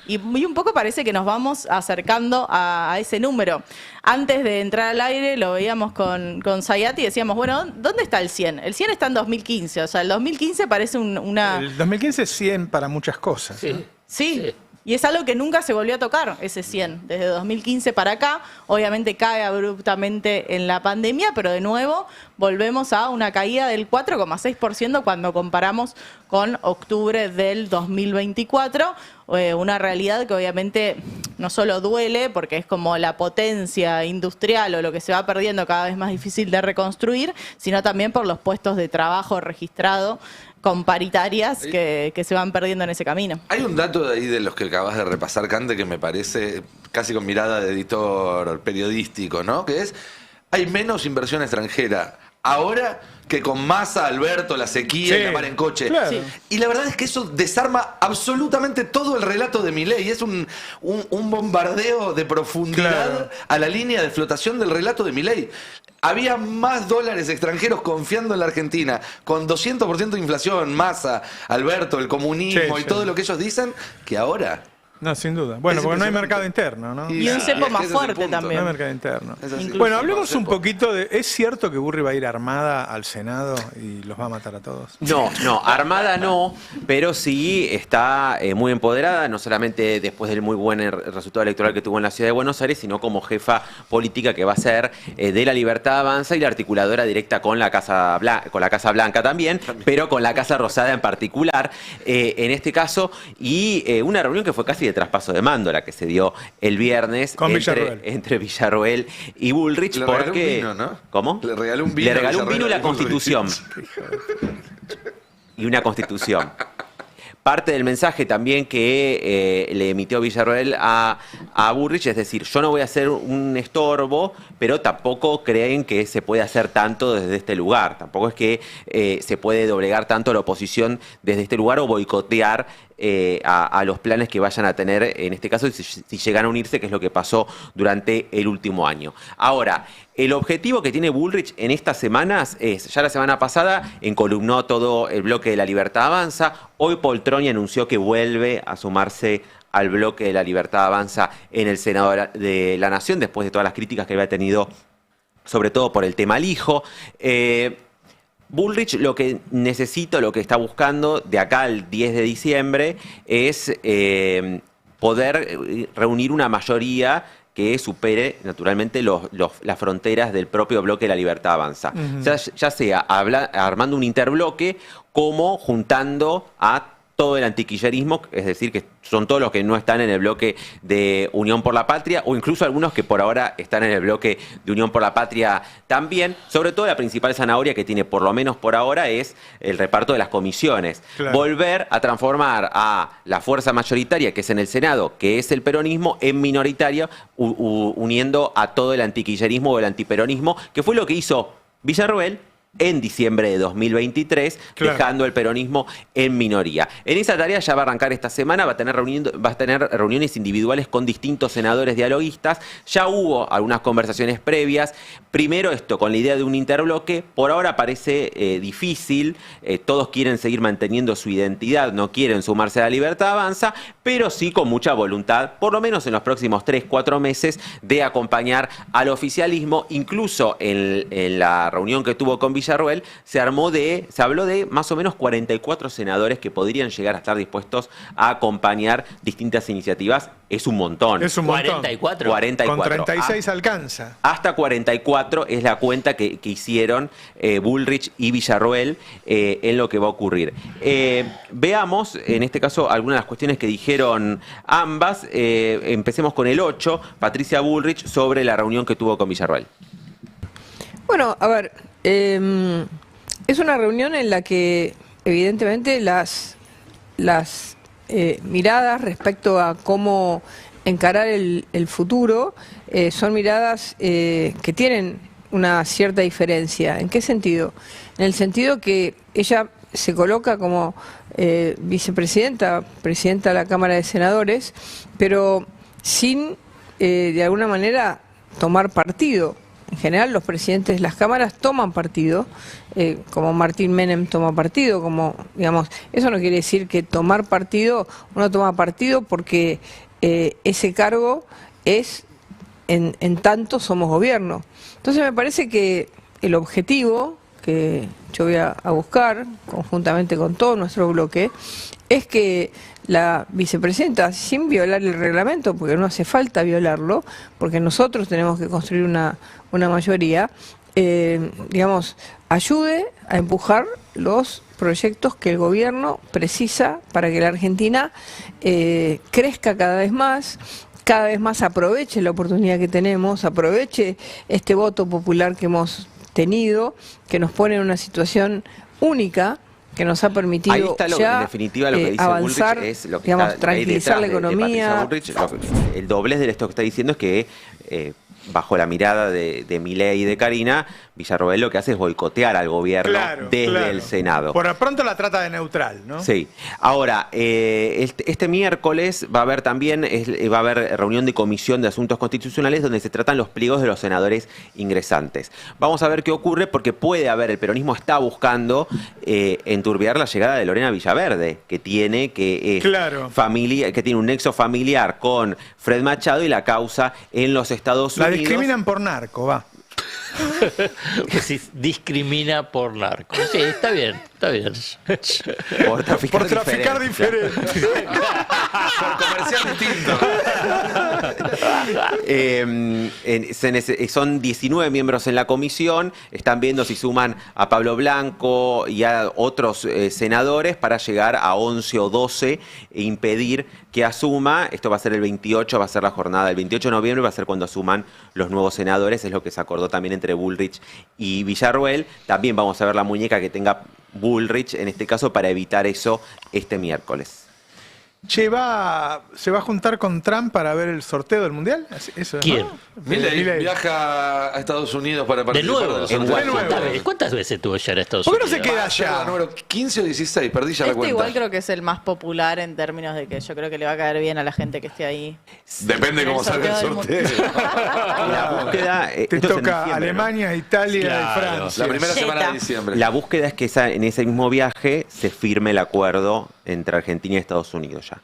Y un poco parece que nos vamos acercando a ese número. Antes de entrar al aire lo veíamos con Sayati y decíamos, bueno, ¿dónde está el 100? El 100 está en 2015, o sea, el 2015 parece una... El 2015 es 100 para muchas cosas. Sí. Y es algo que nunca se volvió a tocar, ese 100. Desde 2015 para acá, obviamente cae abruptamente en la pandemia, pero de nuevo volvemos a una caída del 4,6% cuando comparamos con octubre del 2024. Una realidad que obviamente no solo duele, porque es como la potencia industrial o lo que se va perdiendo cada vez más difícil de reconstruir, sino también por los puestos de trabajo registrados con paritarias que se van perdiendo en ese camino. Hay un dato de ahí de los que acabas de repasar, Cande, que me parece casi con mirada de editor periodístico, ¿no? Que es, hay menos inversión extranjera ahora que con Massa, Alberto, la sequía y la mar en coche. Claro. Sí. Y la verdad es que eso desarma absolutamente todo el relato de Milei. Es un bombardeo de profundidad a la línea de flotación del relato de Milei. Había más dólares extranjeros confiando en la Argentina, con 200% de inflación, Massa, Alberto, el comunismo y todo lo que ellos dicen, que ahora. No, sin duda. Bueno, porque no hay mercado interno, ¿no? Y un cepo más fuerte también. No hay mercado interno. Bueno, hablemos un poquito de... ¿Es cierto que Burri va a ir armada al Senado y los va a matar a todos? No, armada no, pero sí está muy empoderada, no solamente después del muy buen resultado electoral que tuvo en la ciudad de Buenos Aires, sino como jefa política que va a ser de La Libertad Avanza y la articuladora directa con la Casa Blanca también, pero con la Casa Rosada en particular, en este caso, y una reunión que fue casi de traspaso de mando, la que se dio el viernes entre Villarroel y Bullrich. Le porque... regaló un vino, ¿no? ¿Cómo? Le regaló un vino. Le regaló un vino y la Bullrich. Constitución. Y una Constitución. Parte del mensaje también que le emitió Villarroel a Bullrich, es decir, yo no voy a ser un estorbo, pero tampoco creen que se puede hacer tanto desde este lugar. Tampoco es que se puede doblegar tanto la oposición desde este lugar o boicotear a los planes que vayan a tener, en este caso, si llegan a unirse, que es lo que pasó durante el último año. Ahora, el objetivo que tiene Bullrich en estas semanas es, ya la semana pasada encolumnó todo el bloque de La Libertad Avanza, hoy Poltroni anunció que vuelve a sumarse al bloque de La Libertad Avanza en el Senado de la Nación, después de todas las críticas que había tenido, sobre todo por el tema al hijo. Bullrich lo que necesita, lo que está buscando de acá al 10 de diciembre es poder reunir una mayoría que supere naturalmente las fronteras del propio bloque de La Libertad Avanza. Ya sea armando un interbloque como juntando a todo el antiquillerismo, es decir, que son todos los que no están en el bloque de Unión por la Patria, o incluso algunos que por ahora están en el bloque de Unión por la Patria también. Sobre todo la principal zanahoria que tiene, por lo menos por ahora, es el reparto de las comisiones. Claro. Volver a transformar a la fuerza mayoritaria, que es en el Senado, que es el peronismo, en minoritaria, uniendo a todo el antiquillerismo o el antiperonismo, que fue lo que hizo Villarroel en diciembre de 2023, claro, dejando el peronismo en minoría. En esa tarea ya va a arrancar esta semana, va a tener reuniones individuales con distintos senadores dialoguistas. Ya hubo algunas conversaciones previas. Primero esto, con la idea de un interbloque. Por ahora parece difícil. Todos quieren seguir manteniendo su identidad, no quieren sumarse a La Libertad Avanza, pero sí con mucha voluntad, por lo menos en los próximos 3-4 meses, de acompañar al oficialismo. Incluso en la reunión que tuvo con Villarroel se habló de más o menos 44 senadores que podrían llegar a estar dispuestos a acompañar distintas iniciativas. Es un montón. Es un montón. 44. 44. Con 36 alcanza. Hasta 44 es la cuenta que hicieron Bullrich y Villarroel en lo que va a ocurrir. Veamos, en este caso, algunas de las cuestiones que dijeron ambas. Empecemos con el 8, Patricia Bullrich, sobre la reunión que tuvo con Villarroel. Bueno, a ver, es una reunión en la que evidentemente las miradas respecto a cómo encarar el futuro son miradas que tienen una cierta diferencia. ¿En qué sentido? En el sentido que ella se coloca como vicepresidenta, presidenta de la Cámara de Senadores, pero sin de alguna manera tomar partido. En general los presidentes de las cámaras toman partido, como Martín Menem toma partido, como digamos, eso no quiere decir que tomar partido, uno toma partido porque ese cargo es en tanto somos gobierno. Entonces me parece que el objetivo que yo voy a buscar, conjuntamente con todo nuestro bloque, es que la vicepresidenta, sin violar el reglamento, porque no hace falta violarlo, porque nosotros tenemos que construir una mayoría, digamos, ayude a empujar los proyectos que el gobierno precisa para que la Argentina crezca cada vez más aproveche la oportunidad que tenemos, aproveche este voto popular que hemos tenido, que nos pone en una situación única, que nos ha permitido ahí está en definitiva lo que dice avanzar, Bullrich es lo que digamos, está tranquilizar la de economía. Bullrich, el doblez de esto que está diciendo es que bajo la mirada de Milei y de Karina, Villarroel lo que hace es boicotear al gobierno desde el Senado. Por pronto la trata de neutral, ¿no? Sí. Ahora, este miércoles va a haber también va a haber reunión de comisión de asuntos constitucionales donde se tratan los pliegos de los senadores ingresantes. Vamos a ver qué ocurre porque puede haber, el peronismo está buscando enturbiar la llegada de Lorena Villaverde, que tiene familia, que tiene un nexo familiar con Fred Machado y la causa en los Estados Unidos. La discriminan por narco, va. Pues sí, discrimina por narco. Sí, está bien, está bien. Por traficar diferente. Por comerciar distinto. Son 19 miembros en la comisión, están viendo si suman a Pablo Blanco y a otros senadores para llegar a 11 o 12 e impedir que asuma. Esto va a ser el 28, va a ser la jornada del 28 de noviembre, va a ser cuando asuman los nuevos senadores, es lo que se acordó también entre Bullrich y Villarruel. También vamos a ver la muñeca que tenga Bullrich, en este caso, para evitar eso este miércoles. Che, ¿se va a juntar con Trump para ver el sorteo del Mundial? Eso, ¿Quién? ¿no? Milei viaja a Estados Unidos para De participar nuevo. del sorteo. ¿Cuántas veces tuvo ya en Estados ¿Por qué no Unidos? se queda Va a ser la allá? número 15 o 16, perdí ya la cuenta. igual creo que es el más popular en términos de que yo creo que le va a caer bien a la gente que esté ahí. Depende cómo salga el sorteo. La búsqueda, Te esto es en toca diciembre, ¿no? Alemania, Italia Claro. y Francia. La primera semana de Zeta. diciembre. La búsqueda es que en ese mismo viaje se firme el acuerdo entre Argentina y Estados Unidos ya.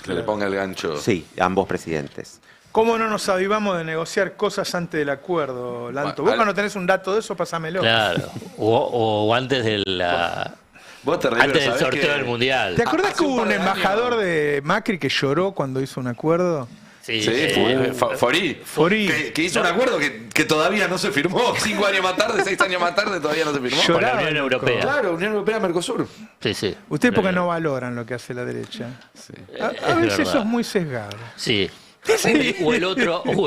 Que le ponga el gancho. Sí, ambos presidentes. ¿Cómo no nos avivamos de negociar cosas antes del acuerdo, Lanto? Vos Bueno, cuando tenés un dato de eso, pasámelo. Claro. O antes de la... Vos te reís, Antes pero del sabés sorteo que- del Mundial. ¿Te acordás Hace que un hubo par un de embajador años. de Macri que lloró cuando hizo un acuerdo? Sí, Sí, Forí. Forí. Que hizo un acuerdo que todavía no se firmó. 5 años más tarde, 6 años más tarde, todavía no se firmó. Lloró. Con la Lloraba, Unión loco. Europea. Claro, Unión Europea, Mercosur. Sí, sí. Ustedes porque no valoran lo que hace la derecha. A Es veces verdad. eso es muy sesgado. Sí. O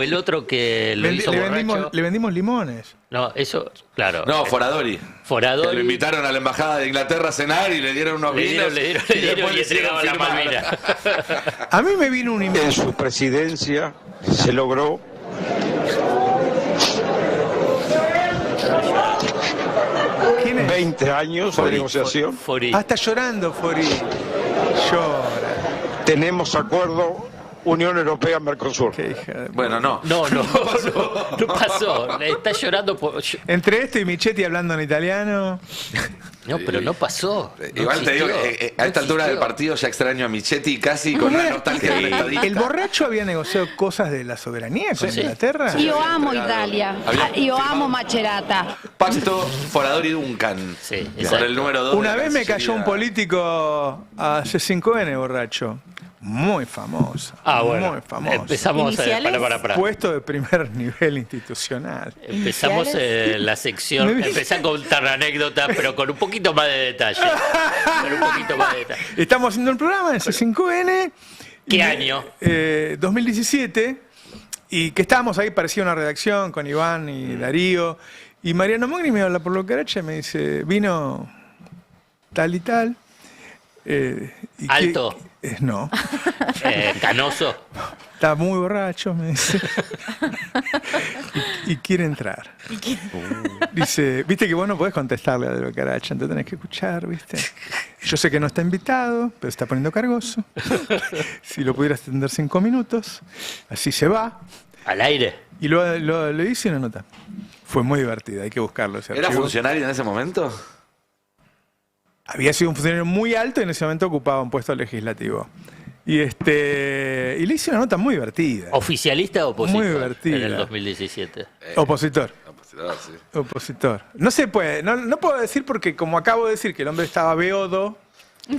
el otro que lo hizo borracho. Le vendimos limones. No, eso, claro. No, Foradori. Que Foradori. lo invitaron a la embajada de Inglaterra a cenar y le dieron unos Le vinos. dieron y después y le hicieron entregaban la firmar. Malvina. A mí me vino un En su presidencia se logró ¿Quién es? 20 años de negociación. Fori. Ah, está llorando, Fori. Llora. Tenemos acuerdo Unión Europea-Mercosur. Qué hija de- Bueno, no. No pasó. Está llorando por... Entre esto y Michetti hablando en italiano. No, pero no pasó. No Igual te digo, existió. a esta No altura del existió. partido ya extraño a Michetti casi con una nostalgia de un estadista. ¿El borracho había negociado cosas de la soberanía con Sí. Inglaterra? Io amo Italia, io amo Macerata. Pacto Foradori Duncan. Sí, Por exacto. el número 2. Una vez me cayó un político a C5N borracho. Muy famoso. Ah, bueno. Muy famoso. Empezamos ¿Iniciales? para. Puesto de primer nivel institucional. Empezamos la sección. Empezá a contar la anécdota, pero con un poquito más de detalle. Con un poquito más de detalle. Estamos haciendo el programa en C5N. ¿Qué y, año? 2017. Y que estábamos ahí, parecía una redacción con Iván y Darío. Y Mariano Mogni me habla por lo caracha y me dice, vino tal y tal. ¿Y ¿Alto? no. Canoso. Está muy borracho, me dice. y quiere entrar. Dice, viste que vos no podés contestarle a De Bocaracha, te tenés que escuchar, viste. Yo sé que no está invitado, pero se está poniendo cargoso. Si lo pudieras atender 5 minutos, así se va. Al aire. Y le hice una nota. Fue muy divertida, hay que buscarlo ese ¿Era archivo. funcionario en ese momento? Había sido un funcionario muy alto y en ese momento ocupaba un puesto legislativo. Y le hice una nota muy divertida. ¿Oficialista o opositor? Muy divertida. En el 2017. Opositor. Sí. Opositor. No se puede, no puedo decir porque como acabo de decir que el hombre estaba beodo,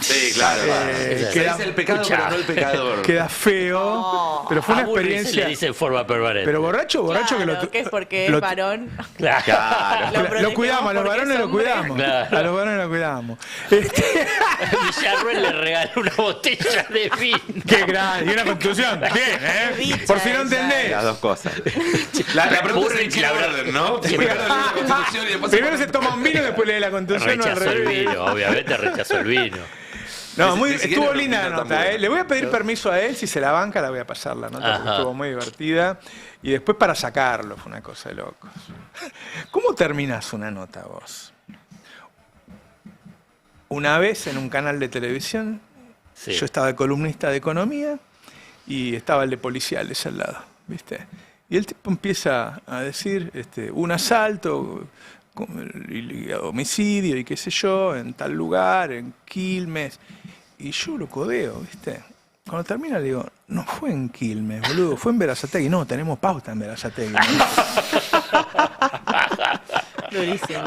Sí, claro. Se queda- dice el pecado, pero no el pecador. queda feo, pero fue A una Bullrich experiencia. le dice en forma permanente. Pero borracho Claro, que es porque lo- es varón. Claro. lo cuidamos, a los porque varones es lo hombre. cuidamos. Claro. A los varones lo cuidamos. Villarruel le regaló una botella de vino. Qué grande. Y una conclusión. Bien, ¿eh? Dicha Por si no esa. entendés. Las dos cosas. La pregunta es Bullrich, en qué la verdad. orden, ¿no? Primero lee la Constitución y después Primero se toma un vino y después lee la constitución o al Rechazó el revés. vino, obviamente rechazó el vino. No, Ni siquiera estuvo era linda la un vino tan nota. bueno. Le voy a pedir permiso a él, si se la banca la voy a pasar la nota, porque Ajá. estuvo muy divertida. Y después para sacarlo, fue una cosa de locos. ¿Cómo terminás una nota vos? Una vez en un canal de televisión, Sí. yo estaba de columnista de economía y estaba el de policiales al lado, ¿viste? Y el tipo empieza a decir un asalto, homicidio y qué sé yo, en tal lugar, en Quilmes. Y yo lo codeo, ¿viste? Cuando termina le digo, no fue en Quilmes, boludo, fue en Berazategui. No, tenemos pauta en Berazategui. Durísimo.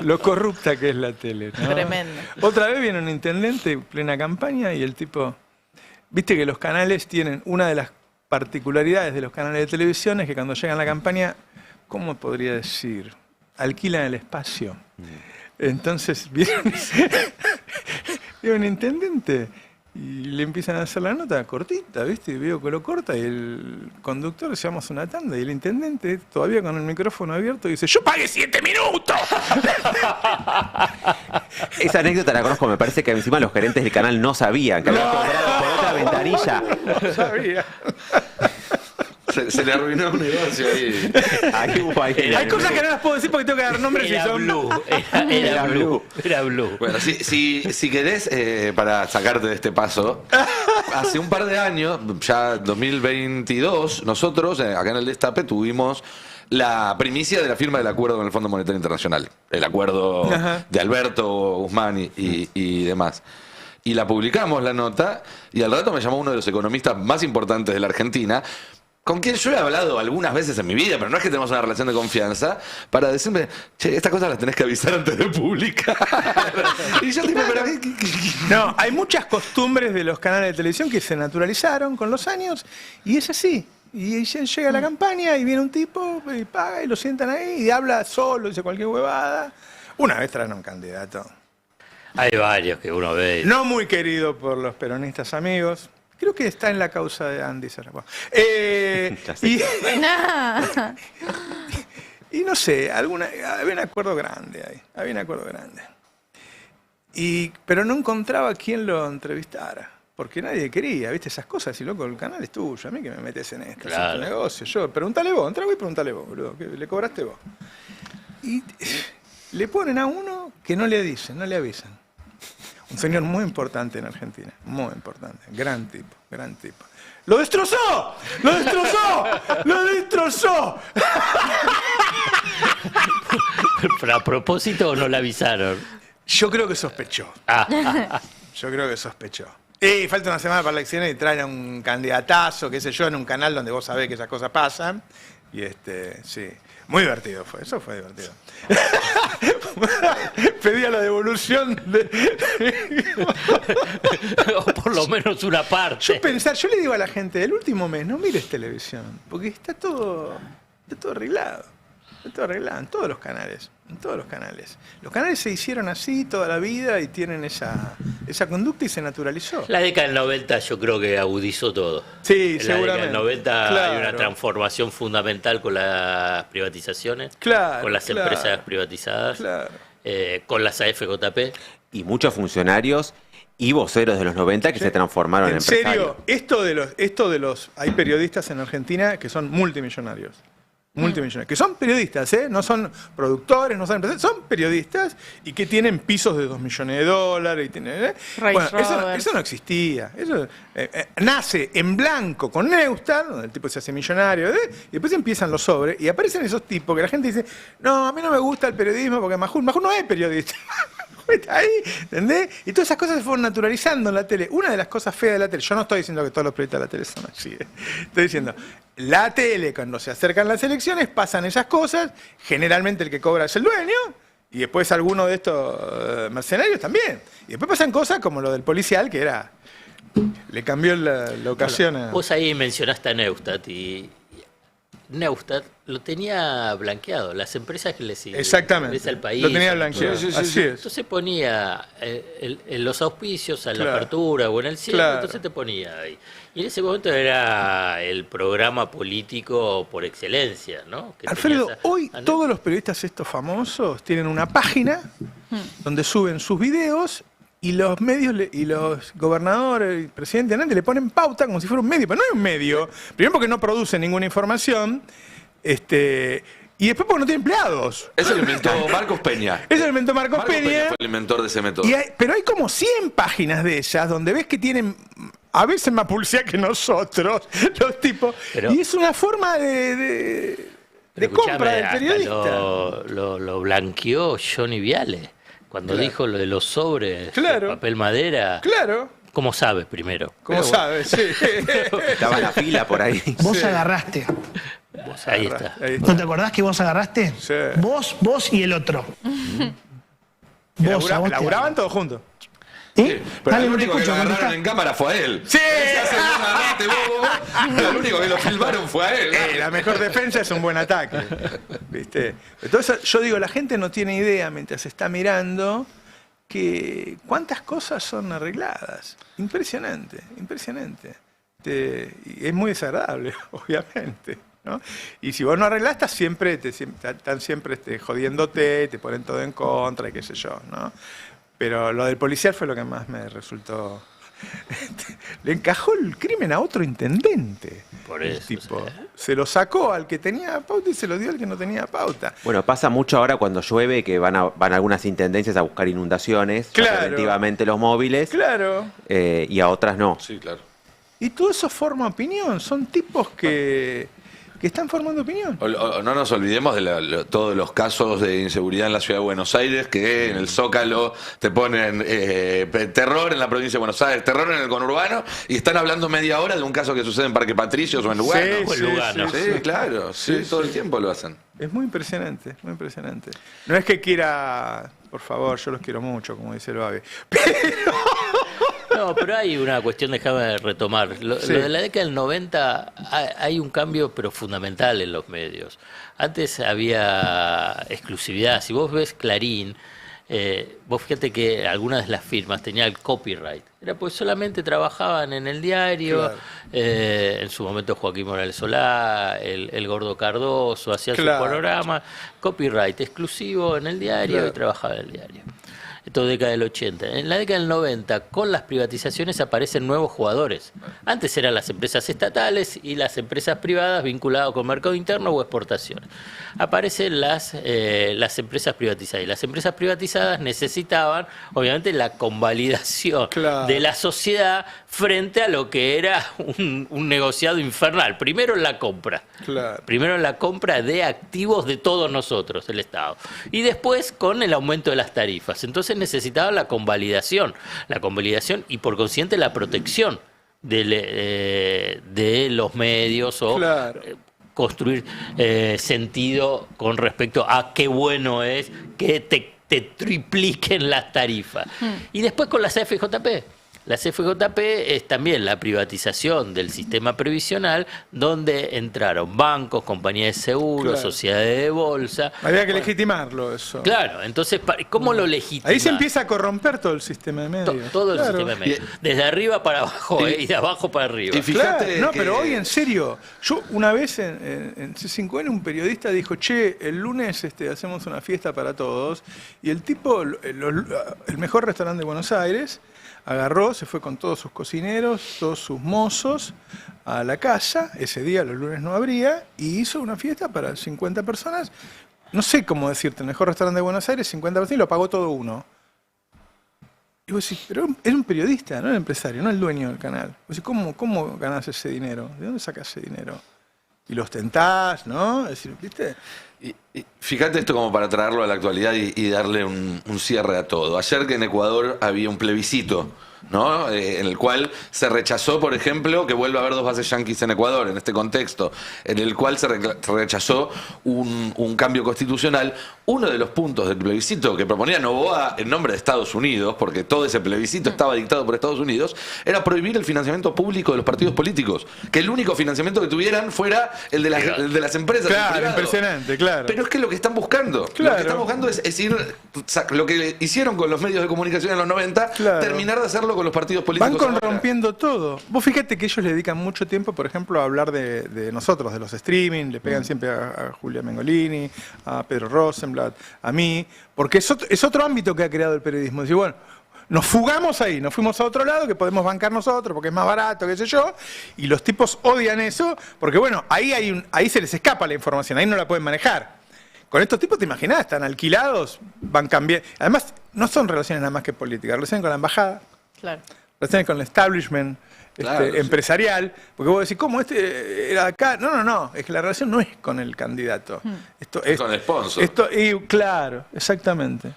Lo corrupta que es la tele, ¿no? Tremendo. Otra vez viene un intendente, plena campaña, y el tipo... Viste que los canales tienen una de las particularidades de los canales de televisión es que cuando llegan a la campaña, ¿cómo podría decir? Alquilan el espacio. Entonces viene un intendente y le empiezan a hacer la nota cortita, ¿viste? Y veo que lo corta y el conductor se llama una tanda y el intendente, todavía con el micrófono abierto, dice: ¡yo pagué 7 minutos! Esa anécdota la conozco, me parece que encima los gerentes del canal no sabían que habían cobrado por otra ventanilla. No sabía. Se le arruinó un negocio ahí. Hay cosas que no las puedo decir porque tengo que dar nombres y son... Era Blue. Era Blue. Bueno, si querés, para sacarte de este paso, hace un par de años, ya 2022, nosotros acá en el Destape tuvimos la primicia de la firma del acuerdo con el Fondo Monetario Internacional. El acuerdo de Alberto Guzmán y demás. Y la publicamos, la nota, y al rato me llamó uno de los economistas más importantes de la Argentina, con quien yo he hablado algunas veces en mi vida, pero no es que tenemos una relación de confianza, para decirme: che, estas cosas las tenés que avisar antes de publicar. Y yo tipo, pero ¿qué? No, hay muchas costumbres de los canales de televisión que se naturalizaron con los años, y es así. Y llega la campaña y viene un tipo y paga y lo sientan ahí y habla solo, dice cualquier huevada. Una vez traen a un candidato. Hay varios que uno ve. No muy querido por los peronistas amigos. Creo que está en la causa de Andy Serrano. Y no sé, había un acuerdo grande ahí. Había un acuerdo grande. Pero no encontraba quién lo entrevistara. Porque nadie quería, ¿viste? Esas cosas. Y loco, el canal es tuyo. A mí que me metes en esto. Claro. Es tu negocio. Pregúntale vos. Entra vos y pregúntale vos, boludo. Que le cobraste vos. Y le ponen a uno que no le dicen, no le avisan. Un señor muy importante en Argentina, muy importante, gran tipo, gran tipo. ¡Lo destrozó! ¡Lo destrozó! ¡Lo destrozó! ¿Pero a propósito o no le avisaron? Yo creo que sospechó. Yo creo que sospechó. Y falta una semana para la elección y traen a un candidatazo, qué sé yo, en un canal donde vos sabés que esas cosas pasan. Y sí. Muy divertido fue, eso fue divertido. Pedía la devolución O por lo menos una parte. Yo le digo a la gente, el último mes no mires televisión, porque está todo arreglado. Está todo arreglado en todos los canales. En todos los canales. Los canales se hicieron así toda la vida y tienen esa conducta y se naturalizó. La década del 90 yo creo que agudizó todo. Sí, en seguramente. La década del 90 claro. hay una transformación fundamental con las privatizaciones, claro, con las empresas privatizadas, claro. Con las AFJP. Y muchos funcionarios y voceros de los 90 que se transformaron en empresarios. En serio, esto de los... Hay periodistas en Argentina que son multimillonarios. Multimillonarios, que son periodistas, no son productores, no son empresarios, son periodistas y que tienen pisos de $2 millones y tienen, bueno, eso no existía. Eso nace en blanco con Neustar, donde el tipo se hace millonario, y después empiezan los sobres y aparecen esos tipos que la gente dice: no, a mí no me gusta el periodismo porque Majul no es periodista. Está ahí, ¿entendés? Y todas esas cosas se fueron naturalizando en la tele. Una de las cosas feas de la tele, yo no estoy diciendo que todos los periodistas de la tele son así, estoy diciendo, la tele, cuando se acercan las elecciones, pasan esas cosas, generalmente el que cobra es el dueño, y después alguno de estos mercenarios también. Y después pasan cosas como lo del policial, que le cambió la ocasión a... Vos ahí mencionaste a Neustadt y Neustadt lo tenía blanqueado, las empresas que le siguen. Exactamente, al país, lo tenía blanqueado, así es. Entonces ponía en los auspicios, a la apertura o en el cierre, entonces te ponía ahí. Y en ese momento era el programa político por excelencia, ¿no? Que Alfredo, hoy todos los periodistas estos famosos tienen una página donde suben sus videos y los medios y los gobernadores y presidentes le ponen pauta como si fuera un medio, pero no es un medio. Primero porque no producen ninguna información, y después porque no tiene empleados. Eso lo inventó Marcos Peña. Eso lo inventó Marcos Peña. Fue el inventor de ese método. Pero hay como 100 páginas de ellas donde ves que tienen a veces más publicidad que nosotros, los tipos. Y es una forma de compra del periodista. Lo blanqueó Johnny Viale. Cuando dijo lo de los sobres, de papel madera. Claro. ¿Cómo sabes primero? ¿Cómo sabes? Sí. Estaba en la fila por ahí. Vos agarraste. Ahí está. ¿No te acordás que vos agarraste? Sí. Vos y el otro. Laburaban todos juntos. Sí, pero Dale, el no te único que escucho, lo agarraron contestá. en cámara fue a él. ¡Sí! Ese hace un agarrate, bobo. El único que lo filmaron fue a él. La mejor defensa es un buen ataque. ¿Viste? Entonces, yo digo, la gente no tiene idea mientras está mirando que cuántas cosas son arregladas. Impresionante, impresionante. Y es muy desagradable, obviamente, ¿no? Y si vos no arreglás, están siempre jodiéndote, te ponen todo en contra y qué sé yo, ¿no? Pero lo del policial fue lo que más me resultó. Le encajó el crimen a otro intendente. Por el eso, tipo. sí. Se lo sacó al que tenía pauta y se lo dio al que no tenía pauta. Bueno, pasa mucho ahora cuando llueve que van algunas intendencias a buscar inundaciones, ya Claro. preventivamente los móviles, Claro. y a otras no. Sí, claro. Y todo eso forma opinión. Son tipos que están formando opinión. No nos olvidemos de todos los casos de inseguridad en la ciudad de Buenos Aires, que en el Zócalo te ponen terror en la provincia de Buenos Aires, terror en el conurbano, y están hablando media hora de un caso que sucede en Parque Patricios o en Lugano. O en Lugano. Sí, claro, sí, todo el tiempo lo hacen. Es muy impresionante, muy impresionante. No es que quiera, por favor, yo los quiero mucho, como dice el Babi. No, pero hay una cuestión, déjame retomar. Lo de la década del 90 hay un cambio, pero fundamental en los medios. Antes había exclusividad. Si vos ves Clarín, vos fíjate que algunas de las firmas tenían el copyright. Era pues solamente trabajaban en el diario, Claro. En su momento Joaquín Morales Solá, el Gordo Cardoso, hacía Claro. su programa, copyright exclusivo en el diario Claro. y trabajaba en el diario. Esto década del 80. En la década del 90, con las privatizaciones aparecen nuevos jugadores. Antes eran las empresas estatales y las empresas privadas vinculadas con mercado interno o exportación. Aparecen las empresas privatizadas. Y las empresas privatizadas necesitaban, obviamente, la convalidación Claro. de la sociedad frente a lo que era un negociado infernal. Primero en la compra. Claro. Primero en la compra de activos de todos nosotros, el Estado. Y después con el aumento de las tarifas. Entonces necesitaba la convalidación y por consiguiente la protección de los medios o Claro. construir sentido con respecto a qué bueno es que te tripliquen las tarifas. Y después con la CFJP. La CFJP es también la privatización del sistema previsional, donde entraron bancos, compañías de seguros, Claro. sociedades de bolsa. Había que legitimarlo eso. Claro, entonces, ¿cómo lo legitima? Ahí se empieza a corromper todo el sistema de medios. Todo el Claro. sistema de medios. Desde arriba para abajo y de abajo para arriba. y fíjate Claro, no, que- pero hoy en serio, yo una vez en C5N un periodista dijo, che, el lunes hacemos una fiesta para todos, y el tipo, el mejor restaurante de Buenos Aires, agarró, se fue con todos sus cocineros, todos sus mozos a la casa, ese día los lunes no habría, y hizo una fiesta para 50 personas, no sé cómo decirte, el mejor restaurante de Buenos Aires, 50 personas, y lo pagó todo uno. Y vos decís, pero era un periodista, no el empresario, no el dueño del canal. Vos decís, ¿cómo ganás ese dinero? ¿De dónde sacás ese dinero? Y lo ostentás, ¿no? Es decir, ¿viste? Y fíjate esto como para traerlo a la actualidad y darle un cierre a todo. Ayer que en Ecuador había un plebiscito, ¿no? En el cual se rechazó, por ejemplo, que vuelva a haber 2 bases yanquis en Ecuador, en este contexto, en el cual se rechazó un cambio constitucional. Uno de los puntos del plebiscito que proponía Noboa en nombre de Estados Unidos, porque todo ese plebiscito estaba dictado por Estados Unidos, era prohibir el financiamiento público de los partidos políticos. Que el único financiamiento que tuvieran fuera el de las empresas. el Claro, privado. impresionante, claro. Pero es que lo que están buscando, Claro. lo que están buscando es ir, lo que hicieron con los medios de comunicación en los 90, Claro. terminar de hacerlo con los partidos políticos. Van ahora. corrompiendo todo. Vos fíjate que ellos le dedican mucho tiempo, por ejemplo, a hablar de nosotros, de los streaming, le pegan siempre a Julia Mengolini, a Pedro Rosenblatt, a mí, porque es otro ámbito que ha creado el periodismo. Decir, bueno, nos fugamos ahí, nos fuimos a otro lado que podemos bancar nosotros porque es más barato, qué sé yo, y los tipos odian eso, porque bueno, ahí se les escapa la información, ahí no la pueden manejar. Con estos tipos, te imaginás, están alquilados, van cambiando. Además, no son relaciones nada más que políticas, relaciones con la embajada, Claro. relaciones con el establishment Claro, sí. empresarial, porque vos decís, ¿cómo era acá? No, es que la relación no es con el candidato. Esto Es con el sponsor. Claro, exactamente.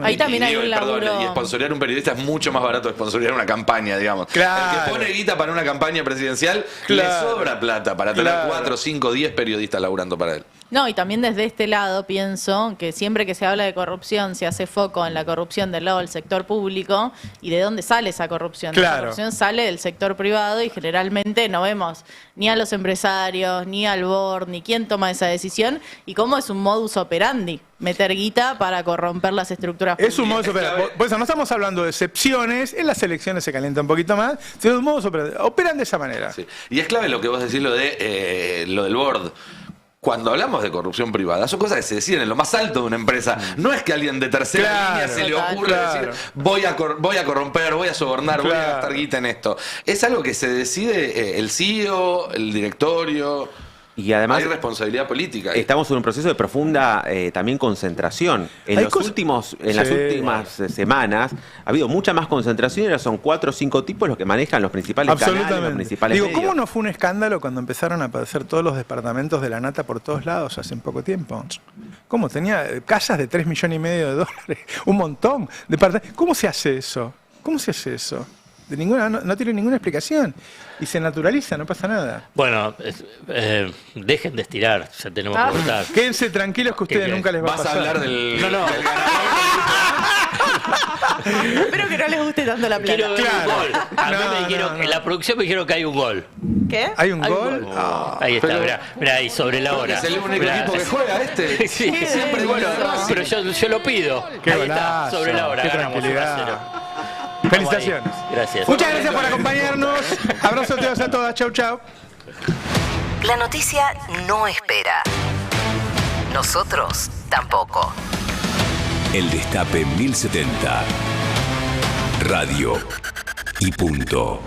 Ahí también hay un Perdón, laburo. y sponsorear un periodista es mucho más barato que sponsorear una campaña, digamos. Claro. El que pone guita para una campaña presidencial, le Claro. sobra plata para tener Claro. 4, 5, 10 periodistas laburando para él. No, y también desde este lado pienso que siempre que se habla de corrupción se hace foco en la corrupción del lado del sector público y de dónde sale esa corrupción. Claro. La corrupción sale del sector privado y generalmente no vemos ni a los empresarios, ni al board, ni quién toma esa decisión y cómo es un modus operandi meter guita para corromper las estructuras públicas. Es un modus operandi. Por eso no estamos hablando de excepciones, en las elecciones se calienta un poquito más, sino de un modus operandi. Operan de esa manera. Sí. Y es clave lo que vos decís, lo del board. Cuando hablamos de corrupción privada, son cosas que se deciden en lo más alto de una empresa. No es que a alguien de tercera línea se le ocurre decir, voy a corromper, voy a sobornar, voy a gastar guita en esto. Es algo que se decide el CEO, el directorio. Y además hay responsabilidad política. Estamos en un proceso de profunda también concentración. En las últimas semanas ha habido mucha más concentración y ahora son 4 o 5 tipos los que manejan los principales canales, los principales medios. ¿Cómo no fue un escándalo cuando empezaron a aparecer todos los departamentos de la nata por todos lados hace poco tiempo? ¿Cómo? Tenía casas de $3,5 millones, un montón. ¿Cómo se hace eso? ¿Cómo se hace eso? No tiene ninguna explicación. Y se naturaliza, no pasa nada. Bueno, dejen de estirar, ya tenemos que votar. Quédense tranquilos que ustedes nunca les va a pasar. ¿Vas a hablar del ganador? Espero que no les guste tanto la plata. Quiero ver un gol. En la producción me dijeron que hay un gol. ¿Qué? ¿Hay un gol? Ahí está, mirá, ahí sobre la hora. Es el único equipo que juega este. Sí, siempre bueno, pero yo lo pido. Qué ahí golazo, está, sobre la hora. qué Ganamos tranquilidad. 1-0. Felicitaciones. Gracias. Muchas gracias por acompañarnos. Abrazo a todas. Chau, chau. La noticia no espera. Nosotros tampoco. El Destape 1070. Radio y punto.